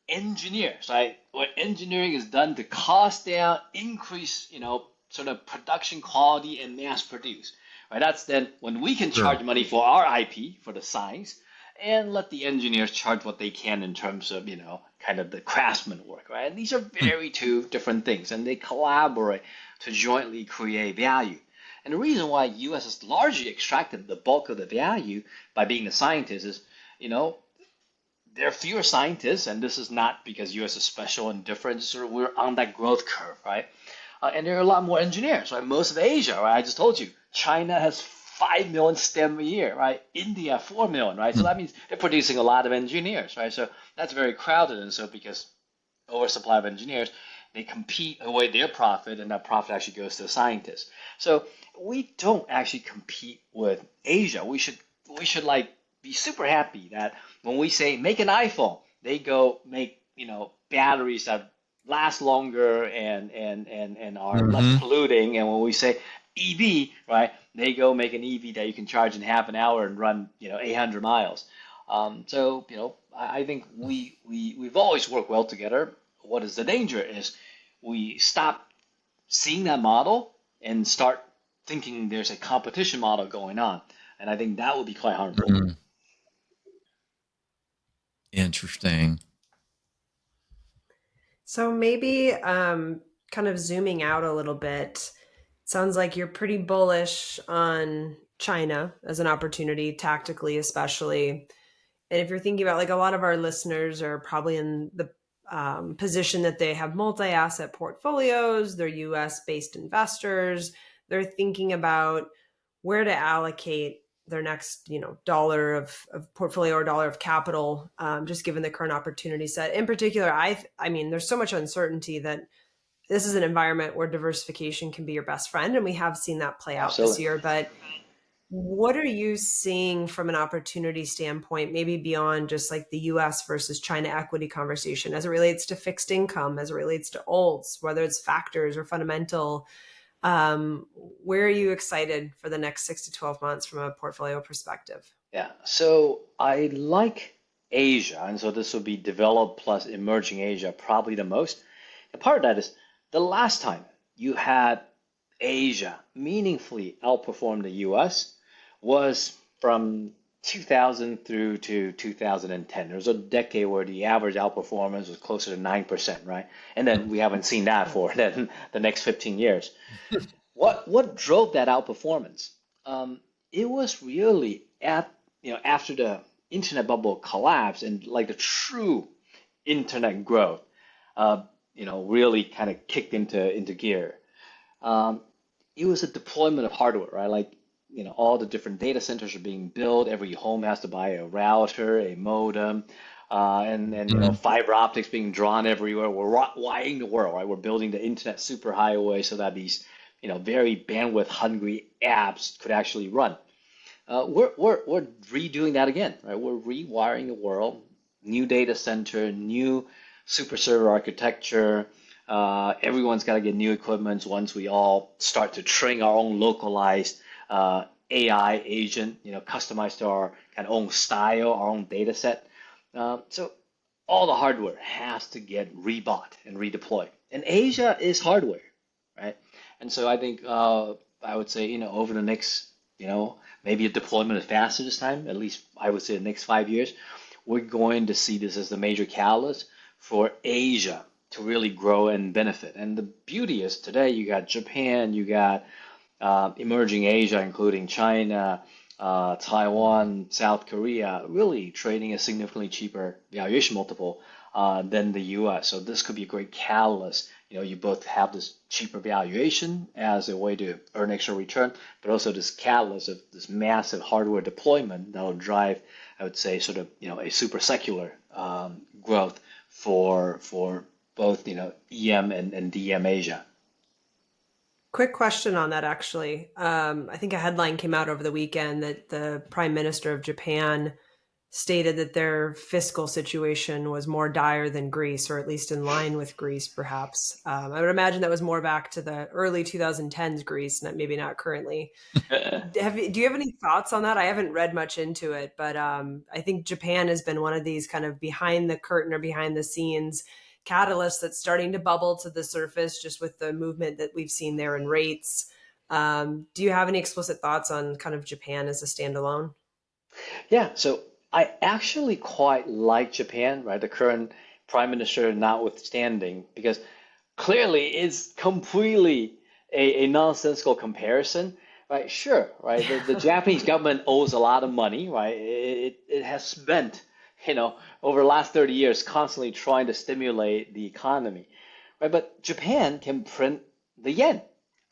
engineers, right? Where engineering is done to cost down, increase, sort of production quality and mass produce. Right, that's then when we can charge money for our IP, for the science, and let the engineers charge what they can in terms of, kind of the craftsman work, right? And these are very two different things, and they collaborate to jointly create value. And the reason why U.S. has largely extracted the bulk of the value by being the scientist is, there are fewer scientists, and this is not because U.S. is special and different. Sort of we're on that growth curve, right? And there are a lot more engineers, right? Most of Asia, right? I just told you, China has 5 million STEM a year, right? India, 4 million, right? So that means they're producing a lot of engineers, right? So that's very crowded. And so because oversupply of engineers, they compete away their profit, and that profit actually goes to the scientists. So we don't actually compete with Asia. We should be super happy that when we say make an iPhone, they go make, batteries that last longer and are less polluting. And when we say EV, right, they go make an EV that you can charge in half an hour and run, 800 miles. So, I think we've always worked well together. What is the danger is we stop seeing that model and start thinking there's a competition model going on. And I think that would be quite harmful. Interesting. So maybe kind of zooming out a little bit, Sounds like you're pretty bullish on China as an opportunity, tactically, especially. And if you're thinking about, like, a lot of our listeners are probably in the position that they have multi-asset portfolios, they're US based investors, they're thinking about where to allocate their next, dollar of portfolio or dollar of capital, just given the current opportunity set. In particular, I mean, there's so much uncertainty that this is an environment where diversification can be your best friend. And we have seen that play out this year. But what are you seeing from an opportunity standpoint, maybe beyond just like the US versus China equity conversation, as it relates to fixed income, as it relates to alts, whether it's factors or fundamental? Where are you excited for the next 6 to 12 months from a portfolio perspective? Yeah, so I like Asia, and so this will be developed plus emerging Asia probably the most. And part of that is the last time you had Asia meaningfully outperform the US was from 2000 through to 2010. There was a decade where the average outperformance was closer to 9%, right? And then we haven't seen that for the next 15 years. What drove that outperformance? It was really after the internet bubble collapsed and like the true internet growth, really kind of kicked into gear. It was a deployment of hardware, right? Like, all the different data centers are being built. Every home has to buy a router, a modem, and fiber optics being drawn everywhere. We're wiring the world, right? We're building the internet superhighway so that these, very bandwidth hungry apps could actually run. We're redoing that again, right? We're rewiring the world, new data center, new super server architecture. Everyone's got to get new equipment once we all start to train our own localized AI agent, customized to our kind of own style, our own data set. So all the hardware has to get rebought and redeployed. And Asia is hardware, right? And so I think I would say, over the next, maybe a deployment is faster this time, at least I would say the next 5 years, we're going to see this as the major catalyst for Asia to really grow and benefit. And the beauty is today you got Japan, you got emerging Asia, including China, Taiwan, South Korea, really trading a significantly cheaper valuation multiple than the US. So this could be a great catalyst. You both have this cheaper valuation as a way to earn extra return, but also this catalyst of this massive hardware deployment that will drive, I would say, sort of, a super secular growth for both, EM and DM Asia. Quick question on that, actually. I think a headline came out over the weekend that the Prime Minister of Japan stated that their fiscal situation was more dire than Greece, or at least in line with Greece, perhaps. I would imagine that was more back to the early 2010s Greece, maybe not currently. Do you have any thoughts on that? I haven't read much into it, but I think Japan has been one of these kind of behind the curtain or behind the scenes catalysts that's starting to bubble to the surface just with the movement that we've seen there in rates. Do you have any explicit thoughts on kind of Japan as a standalone? Yeah, so I actually quite like Japan, right? The current prime minister notwithstanding, because clearly it's completely a nonsensical comparison, right? Sure, right? The Japanese government owes a lot of money, right? It has spent, over the last 30 years constantly trying to stimulate the economy, right? But Japan can print the yen,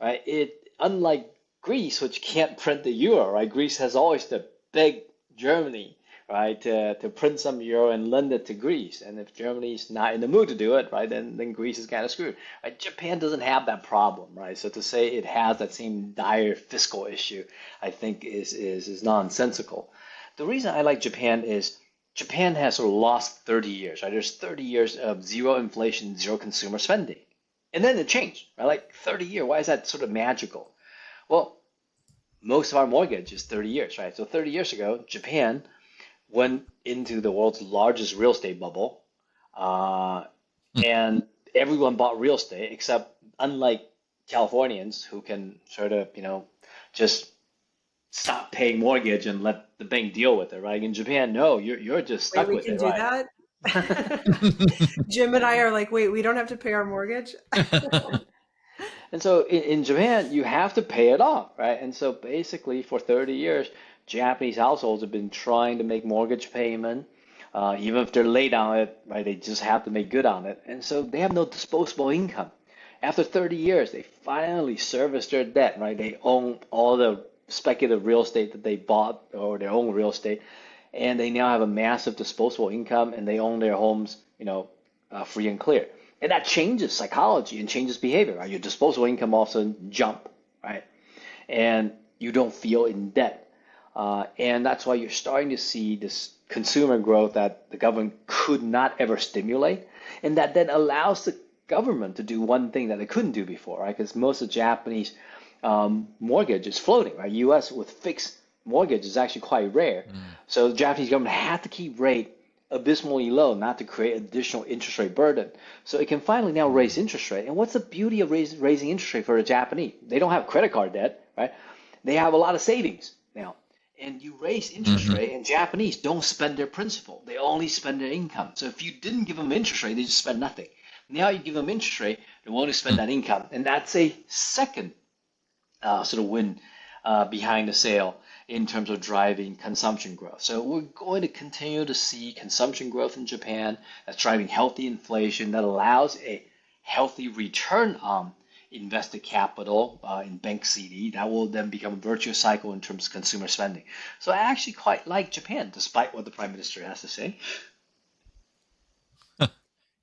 right? Unlike Greece, which can't print the euro, right? Greece has always to beg Germany, right, to print some euro and lend it to Greece. And if Germany's not in the mood to do it, right, then Greece is kind of screwed. Right? Japan doesn't have that problem, right? So to say it has that same dire fiscal issue, I think is nonsensical. The reason I like Japan is Japan has sort of lost 30 years, right? There's 30 years of zero inflation, zero consumer spending. And then it changed, right? Like 30 years, why is that sort of magical? Well, most of our mortgage is 30 years, right? So 30 years ago, Japan went into the world's largest real estate bubble, and everyone bought real estate, except unlike Californians who can sort of, just stop paying mortgage and let the bank deal with it, right? In Japan, no, you're just stuck with it, right? We can do that. Jim and I are like, wait, we don't have to pay our mortgage? And so in Japan, you have to pay it off, right? And so basically for 30 years, Japanese households have been trying to make mortgage payment. Even if they're late on it, right, they just have to make good on it. And so they have no disposable income. After 30 years, they finally service their debt, right? They own all the speculative real estate that they bought or their own real estate, and they now have a massive disposable income and they own their homes, free and clear. And that changes psychology and changes behavior, right? Your disposable income also jump, right? And you don't feel in debt. And that's why you're starting to see this consumer growth that the government could not ever stimulate, and that then allows the government to do one thing that they couldn't do before, right? Because most of Japanese mortgage is floating, right? U.S. with fixed mortgage is actually quite rare. So the Japanese government had to keep rate abysmally low not to create additional interest rate burden. So it can finally now raise interest rate. And what's the beauty of raising interest rate for the Japanese? They don't have credit card debt, right? They have a lot of savings now. And you raise interest rate, and Japanese don't spend their principal. They only spend their income. So if you didn't give them interest rate, they just spend nothing. Now you give them interest rate, they want to spend that income. And that's a second sort of win behind the sale in terms of driving consumption growth. So we're going to continue to see consumption growth in Japan that's driving healthy inflation that allows a healthy return on invested capital in bank CD. That will then become a virtuous cycle in terms of consumer spending. So I actually quite like Japan, despite what the Prime Minister has to say.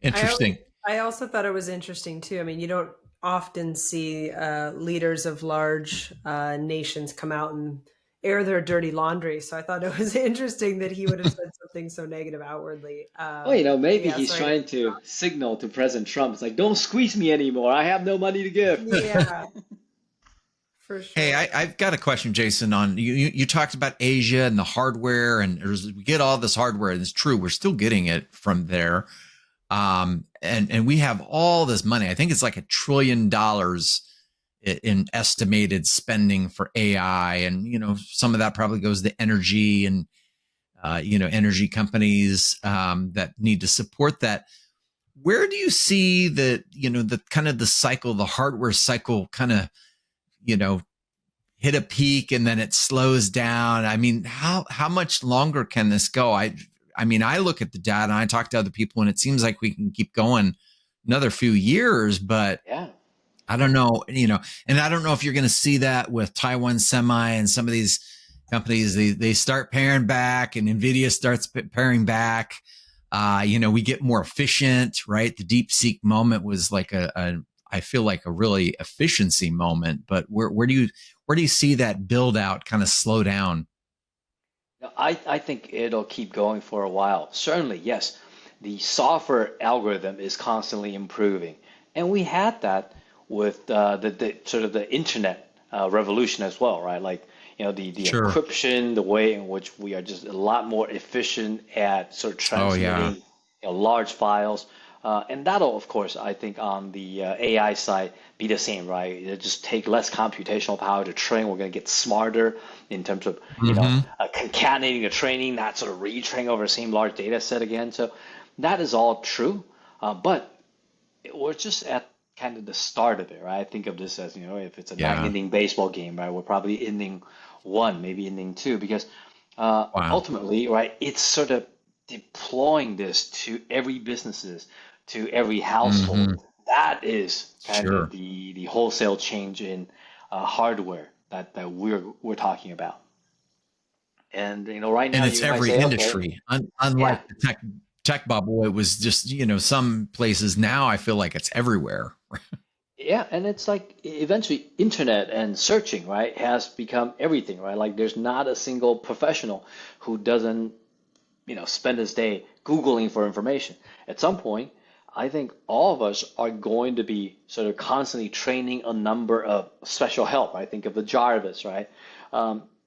Interesting. I also thought it was interesting too. I mean, you don't often see leaders of large nations come out and air their dirty laundry. So I thought it was interesting that he would have said something so negative outwardly. Maybe he's trying to signal to President Trump. It's like, don't squeeze me anymore. I have no money to give. Yeah, for sure. Hey, I've got a question, Jason, on you talked about Asia and the hardware, and we get all this hardware, and it's true. We're still getting it from there. And we have all this money. I think it's like $1 trillion in estimated spending for AI. And, some of that probably goes to energy and, energy companies, that need to support that. Where do you see the kind of the cycle, the hardware cycle kind of, hit a peak and then it slows down? I mean, how much longer can this go? I mean, I look at the data and I talk to other people and it seems like we can keep going another few years, but yeah. I don't know, and I don't know if you're going to see that with Taiwan Semi and some of these companies, they start paring back and NVIDIA starts paring back. We get more efficient, right? The DeepSeek moment was like I feel like a really efficiency moment, but where do you see that build out kind of slow down? I think it'll keep going for a while. Certainly, yes. The software algorithm is constantly improving. And we had that with the sort of the internet revolution as well, right? Like, the sure. encryption, the way in which we are just a lot more efficient at sort of transmitting large files. And that'll, of course, I think on the AI side be the same, right? It'll just take less computational power to train. We're going to get smarter in terms of, concatenating the training, not sort of retraining over the same large data set again. So that is all true. But we're just at kind of the start of it, right? I think of this as, if it's a 9-inning baseball game, right? We're probably inning 1, maybe inning 2, because ultimately, right, it's sort of deploying this to every businesses, to every household. That is kind of the wholesale change in hardware that we're talking about. And right now, and it's every industry. Unlike the tech bubble, it was just some places. Now I feel like it's everywhere. Yeah, and it's like eventually internet and searching, right, has become everything, right? Like there's not a single professional who doesn't spend his day Googling for information. At some point, I think all of us are going to be sort of constantly training a number of special help. I think of the Jarvis, right?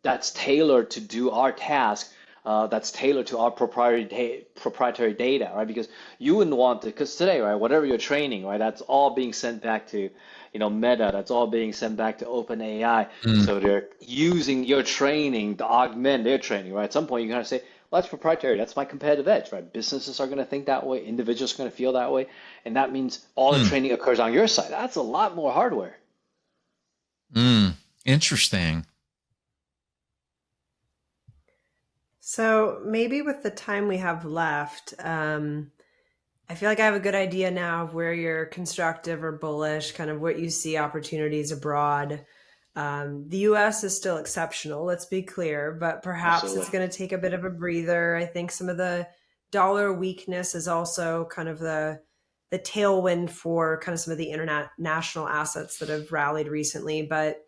That's tailored to do our task. That's tailored to our proprietary data, right? Because you wouldn't want to, because today, right, whatever you're training, right, that's all being sent back to, Meta. That's all being sent back to OpenAI. So they're using your training to augment their training, right? At some point, you're going to say, well, that's proprietary. That's my competitive edge, right? Businesses are going to think that way. Individuals are going to feel that way. And that means all the training occurs on your side. That's a lot more hardware, Interesting. So maybe with the time we have left, I feel like I have a good idea now of where you're constructive or bullish, kind of what you see opportunities abroad. The US is still exceptional, let's be clear, but perhaps it's Absolutely. going to take a bit of a breather. I think some of the dollar weakness is also kind of the tailwind for kind of some of the international assets that have rallied recently. But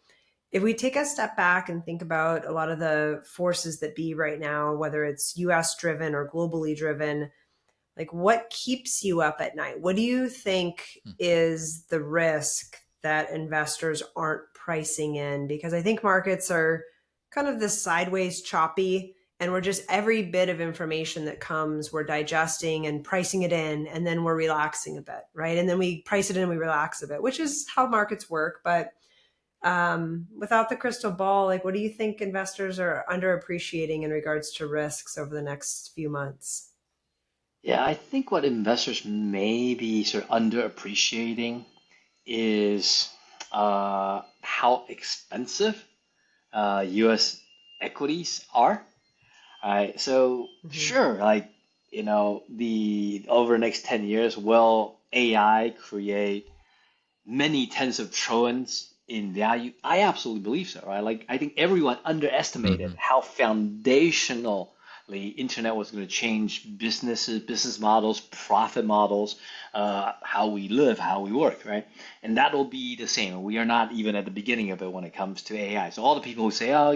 if we take a step back and think about a lot of the forces that be right now, whether it's US driven or globally driven, like what keeps you up at night? What do you think is the risk that investors aren't pricing in? Because I think markets are kind of this sideways choppy, and we're just every bit of information that comes, we're digesting and pricing it in, and then we're relaxing a bit, right? And then we price it in and we relax a bit, which is how markets work. But without the crystal ball, like what do you think investors are underappreciating in regards to risks over the next few months? Yeah, I think what investors may be sort of underappreciating is how expensive U.S. equities are. Right. So Hmm. sure, like, the over the next 10 years, will AI create many tens of trillions in value? I absolutely believe so, right? Like, I think everyone underestimated Hmm. how foundationally internet was going to change businesses, business models, profit models, how we live, how we work, right? And that will be the same. We are not even at the beginning of it when it comes to AI. So all the people who say, oh,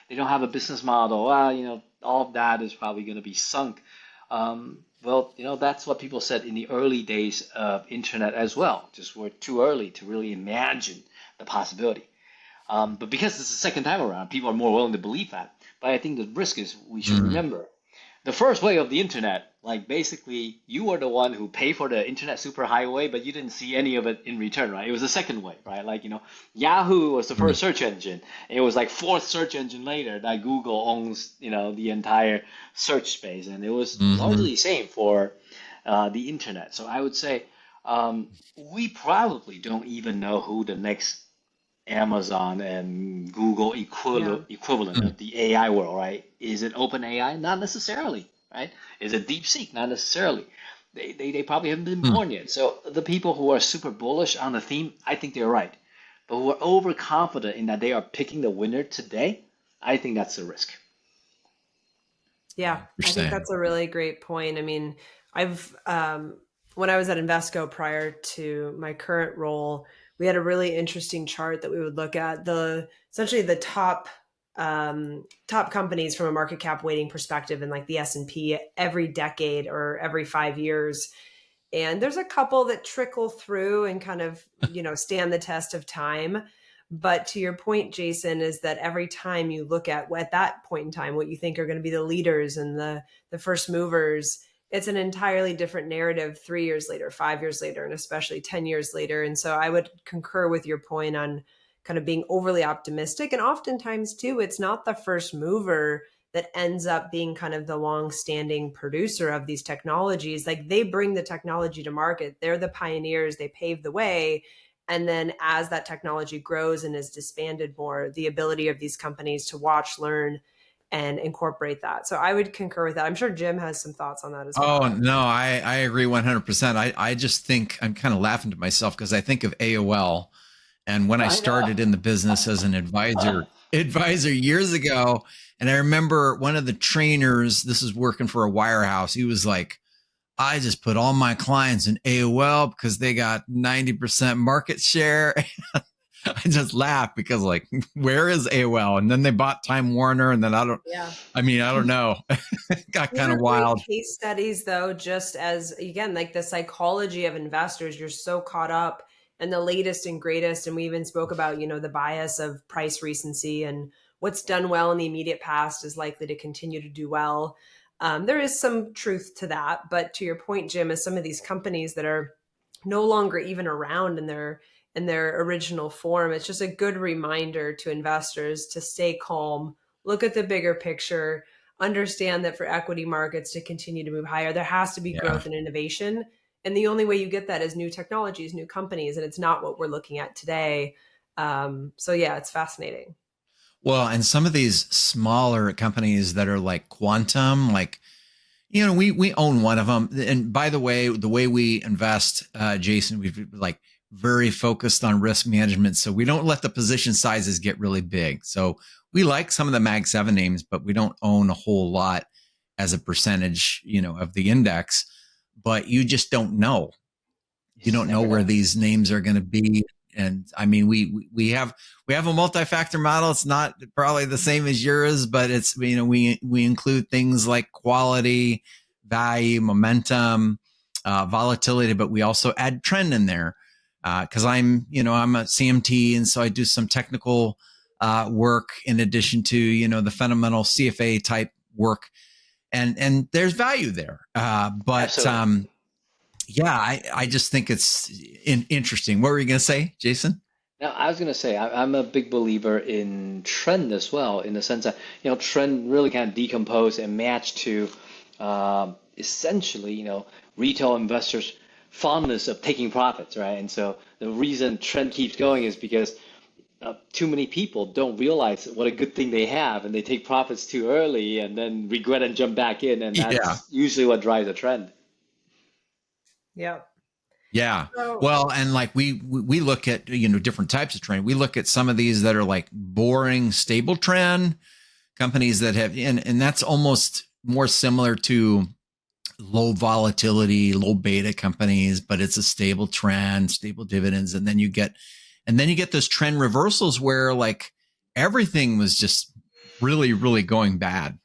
they don't have a business model, well, all of that is probably going to be sunk. Well, that's what people said in the early days of internet as well. Just we're too early to really imagine the possibility. But because it's the second time around, people are more willing to believe that. But I think the risk is we should Hmm. remember the first wave of the internet, like basically you were the one who paid for the internet superhighway, but you didn't see any of it in return, right? It was the second wave, right? Like, Yahoo was the first search engine. It was like fourth search engine later that Google owns, the entire search space. And it was Hmm. largely the same for the internet. So I would say we probably don't even know who the next Amazon and Google Yeah. equivalent of the AI world, right? Is it open AI? Not necessarily, right? Is it DeepSeek? Not necessarily. They probably haven't been born yet. So the people who are super bullish on the theme, I think they're right. But who are overconfident in that they are picking the winner today, I think that's the risk. Yeah, I think Interesting. that's a really great point. I mean, I've when I was at Invesco prior to my current role, we had a really interesting chart that we would look at the essentially the top companies from a market cap weighting perspective in like the S&P every decade or every 5 years. And there's a couple that trickle through and kind of, stand the test of time. But to your point, Jason, is that every time you look at that point in time, what you think are going to be the leaders and the first movers, it's an entirely different narrative 3 years later, 5 years later, and especially 10 years later. And so I would concur with your point on kind of being overly optimistic. And oftentimes, too, it's not the first mover that ends up being kind of the long-standing producer of these technologies. Like they bring the technology to market, they're the pioneers, they pave the way. And then as that technology grows and is disbanded more, the ability of these companies to watch, learn, and incorporate that. So I would concur with that. I'm sure Jim has some thoughts on that as Oh well. no, I agree 100%. I just think I'm kind of laughing to myself because I think of AOL, and when I I know. started in the business as an advisor years ago, and I remember one of the trainers, this is working for a wirehouse, he was like, I just put all my clients in AOL because they got 90% market share. I just laugh because like, where is AOL? And then they bought Time Warner, and then Yeah. I don't know. It got Those kind of are great wild. case studies, though, just as, again, like the psychology of investors, you're so caught up in the latest and greatest. And we even spoke about, the bias of price recency and what's done well in the immediate past is likely to continue to do well. There is some truth to that. But to your point, Jim, is some of these companies that are no longer even around in their original form, it's just a good reminder to investors to stay calm, look at the bigger picture, understand that for equity markets to continue to move higher, there has to be Yeah. growth and innovation. And the only way you get that is new technologies, new companies. And it's not what we're looking at today. So yeah, it's fascinating. Well, and some of these smaller companies that are like Quantum, like, we own one of them. And by the way we invest, Jason, we've like very focused on risk management. So we don't let the position sizes get really big. So we like some of the Mag 7 names, but we don't own a whole lot as a percentage, of the index. But you just don't know. You don't know where these names are going to be. And I mean, we have a multi-factor model. It's not probably the same as yours, but it's, we include things like quality, value, momentum, volatility, but we also add trend in there. Cause I'm a CMT. And so I do some technical, work in addition to, the fundamental CFA type work, and there's value there. But, Absolutely. yeah, I just think it's interesting. What were you going to say, Jason? Now, I was going to say, I'm a big believer in trend as well, in the sense that, trend really kind of decompose and match to essentially, retail investors' fondness of taking profits, right? And so the reason trend keeps going is because too many people don't realize what a good thing they have, and they take profits too early and then regret and jump back in. And Yeah. that's usually what drives a trend. Yeah. Yeah. So Well, and like we look at, different types of trend. We look at some of these that are like boring, stable trend companies that have, and that's almost more similar to low volatility, low beta companies, but it's a stable trend, stable dividends. And then you get those trend reversals where like everything was just really, really going bad.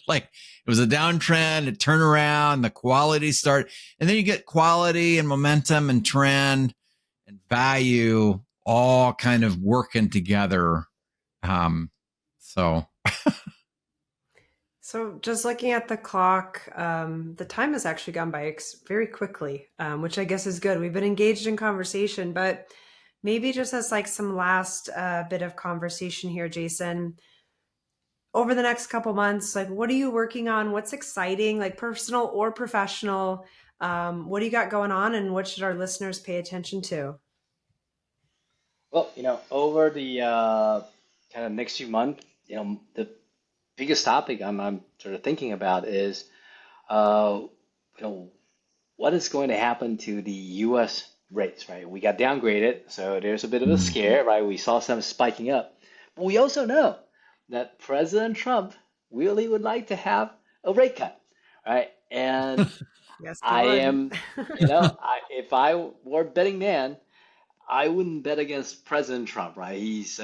Like it was a downtrend, a turnaround, the quality start, and then you get quality and momentum and trend and value all kind of working together. So So just looking at the clock, the time has actually gone by very quickly, which I guess is good. We've been engaged in conversation, but maybe just as like some last bit of conversation here, Jason, over the next couple months, like what are you working on? What's exciting, like personal or professional? What do you got going on, and what should our listeners pay attention to? Well, over the kind of next few months, the biggest topic I'm sort of thinking about is, uh, you know, what is going to happen to the U.S. rates, right? We got downgraded, so there's a bit of a scare, right? We saw some spiking up, but we also know that President Trump really would like to have a rate cut, right? And Yes, he I would. am, if I were a betting man, I wouldn't bet against President Trump, right? He's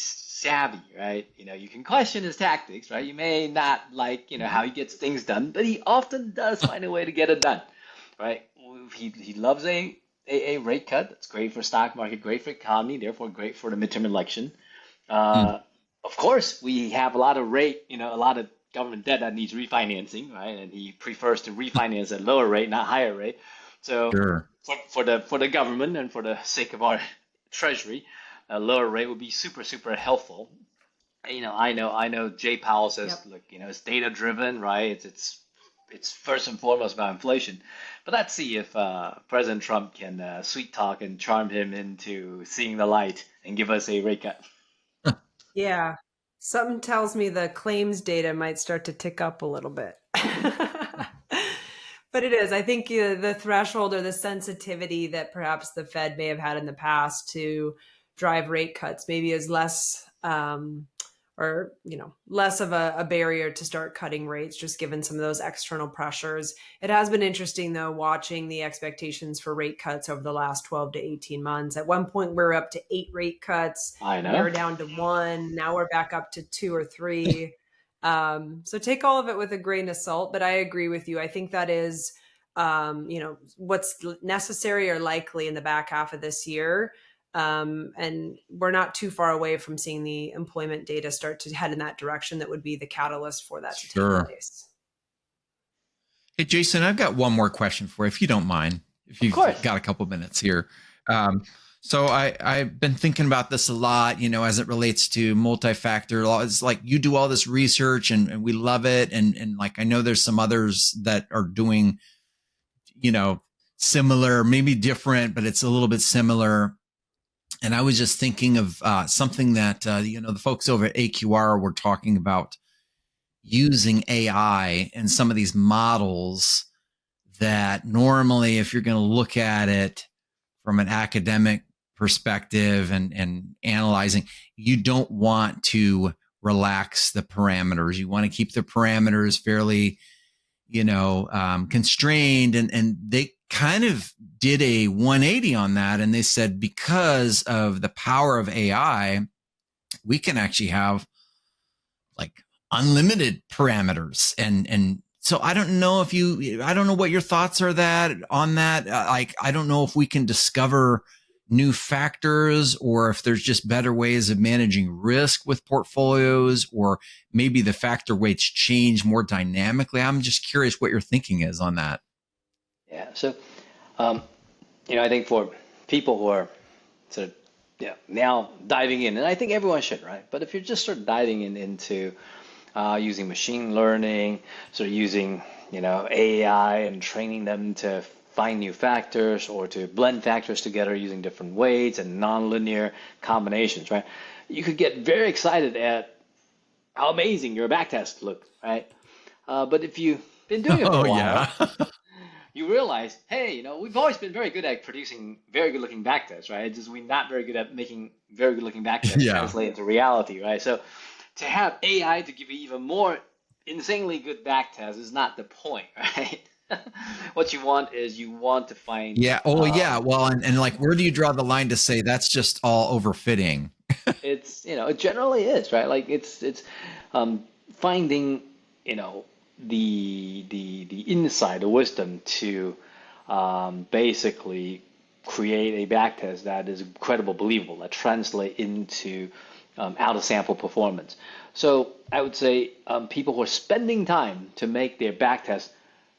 savvy, right? You can question his tactics, right? You may not like, how he gets things done, but he often does find a way to get it done, right? He loves a rate cut. That's great for stock market, great for economy, therefore great for the midterm election. Uh, of course, we have a lot of a lot of government debt that needs refinancing, right? And he prefers to refinance at lower rate, not higher rate. So sure. for the government and for the sake of our treasury, a lower rate would be super super helpful. I know Jay Powell says, Yep. look, it's data driven, right? It's first and foremost about inflation. But let's see if President Trump can sweet talk and charm him into seeing the light and give us a rate cut. Yeah. Something tells me the claims data might start to tick up a little bit. But it is. I think the threshold or the sensitivity that perhaps the Fed may have had in the past to drive rate cuts maybe is less, or less of a barrier to start cutting rates, just given some of those external pressures. It has been interesting though, watching the expectations for rate cuts over the last 12 to 18 months. At one point we were up to 8 rate cuts, I we know. were down to 1, now we're back up to 2 or 3. So take all of it with a grain of salt, but I agree with you. I think that is, what's necessary or likely in the back half of this year. And we're not too far away from seeing the employment data start to head in that direction. That would be the catalyst for that to take Sure. place. Hey, Jason, I've got one more question for you, if you don't mind, if Of you've course. got a couple minutes here. So I've been thinking about this a lot, as it relates to multi-factor. It's like you do all this research and we love it. And like, I know there's some others that are doing, similar, maybe different, but it's a little bit similar. And I was just thinking of something that, the folks over at AQR were talking about using AI in some of these models that normally, if you're going to look at it from an academic perspective and analyzing, you don't want to relax the parameters. You want to keep the parameters fairly, constrained. And they kind of did a 180 on that. And they said, because of the power of AI, we can actually have like unlimited parameters. And so I don't know I don't know what your thoughts are on that. I don't know if we can discover new factors or if there's just better ways of managing risk with portfolios, or maybe the factor weights change more dynamically. I'm just curious what your thinking is on that. Yeah. So, I think for people who are sort of now diving in, and I think everyone should, right? But if you're just sort of diving into using machine learning, sort of using AI and training them to find new factors or to blend factors together using different weights and nonlinear combinations, right? You could get very excited at how amazing your backtest looks, right? But if you've been doing it for a while, you realize, hey, we've always been very good at producing very good looking backtests, right? It's just we're not very good at making very good looking backtests translate into reality, right? So to have AI to give you even more insanely good backtest is not the point, right? What you want is to find. Yeah. Oh, yeah. Well, and like, where do you draw the line to say that's just all overfitting? It's, it generally is, right? Like it's finding, the insight, the wisdom to basically create a backtest that is credible, believable, that translate into out of sample performance. So I would say people who are spending time to make their backtest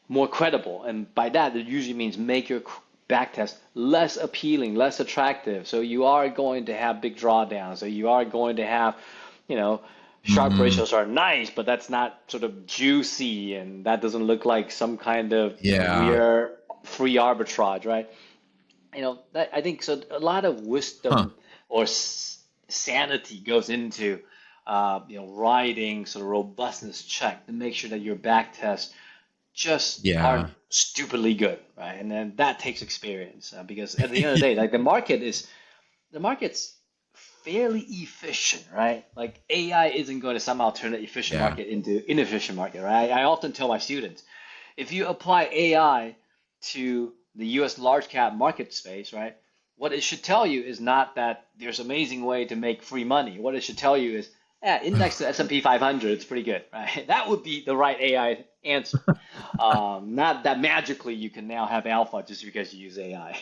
more credible, and by that it usually means make your backtest less appealing, less attractive. So you are going to have big drawdowns. So you are going to have, Sharp ratios are nice, but that's not sort of juicy, and that doesn't look like some kind of weird free arbitrage, right? I think so. A lot of wisdom or sanity goes into writing sort of robustness check to make sure that your backtests just aren't stupidly good, right? And then that takes experience because at the end of the day, like the market's fairly efficient, right? Like AI isn't going to somehow turn an efficient market into inefficient market, right? I often tell my students, if you apply AI to the U.S. large cap market space, right? What it should tell you is not that there's an amazing way to make free money. What it should tell you is, index to S&P 500, it's pretty good, right? That would be the right AI answer. Not that magically you can now have alpha just because you use AI.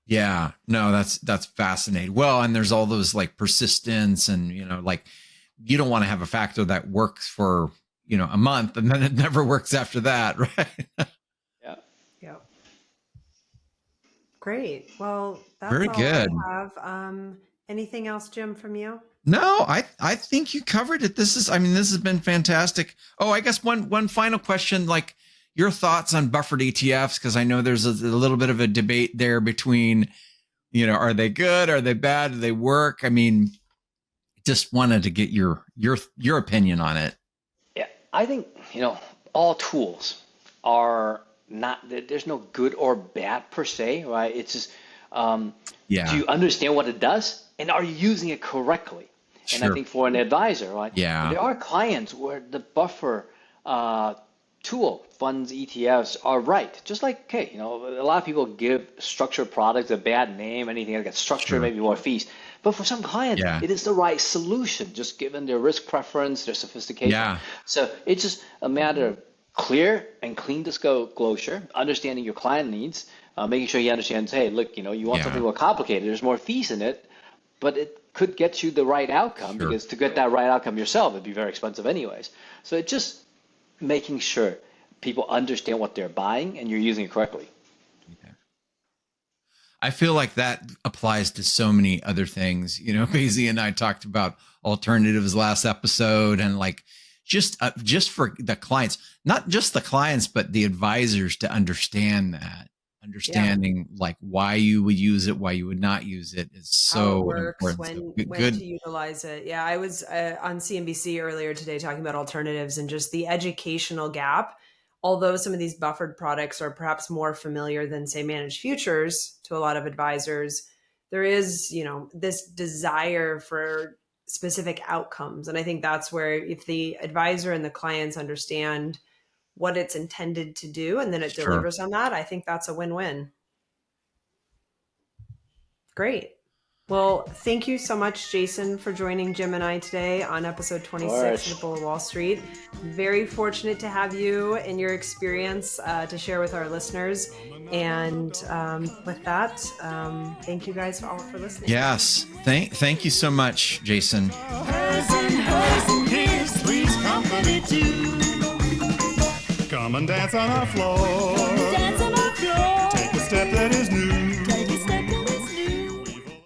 Yeah, no, that's fascinating. Well, and there's all those like persistence and, like you don't want to have a factor that works for, a month and then it never works after that, right? Yeah. Yeah. Great. Well, that's very all good. I have. Anything else, Jim, from you? No, I think you covered it. This has been fantastic. Oh, I guess one final question, like your thoughts on buffered ETFs, because I know there's a little bit of a debate there between, are they good? Are they bad? Do they work? I mean, just wanted to get your opinion on it. Yeah, I think, all tools are not, there's no good or bad per se, right? It's just, do you understand what it does? And are you using it correctly? And I think for an advisor, right? Yeah. There are clients where the buffer tool, funds, ETFs are right. Just like, a lot of people give structured products a bad name, anything that gets structured, maybe more fees. But for some clients, it is the right solution, just given their risk preference, their sophistication. Yeah. So it's just a matter of clear and clean disclosure, understanding your client needs, making sure he understands, hey, look, you want something more complicated. There's more fees in it, but it could get you the right outcome because to get that right outcome yourself, it'd be very expensive anyways. So it's just making sure people understand what they're buying and you're using it correctly. Okay. I feel like that applies to so many other things. Paisley and I talked about alternatives last episode, and like just for the clients, not just the clients, but the advisors to understand that. understanding like why you would use it, why you would not use it is How so it works, important. when to utilize it. Yeah, I was on CNBC earlier today talking about alternatives and just the educational gap. Although some of these buffered products are perhaps more familiar than, say, managed futures to a lot of advisors, there is, this desire for specific outcomes. And I think that's where if the advisor and the clients understand what it's intended to do and then it Sure. delivers on that, I think that's a win-win. Great. Well, thank you so much, Jason, for joining Jim and I today on episode 26 of The Bull of Wall Street. Very fortunate to have you and your experience to share with our listeners. And with that, thank you guys all for listening. Yes. Thank you so much, Jason. Hers and his, three's company too. Come and dance on our floor. Take a step that is new.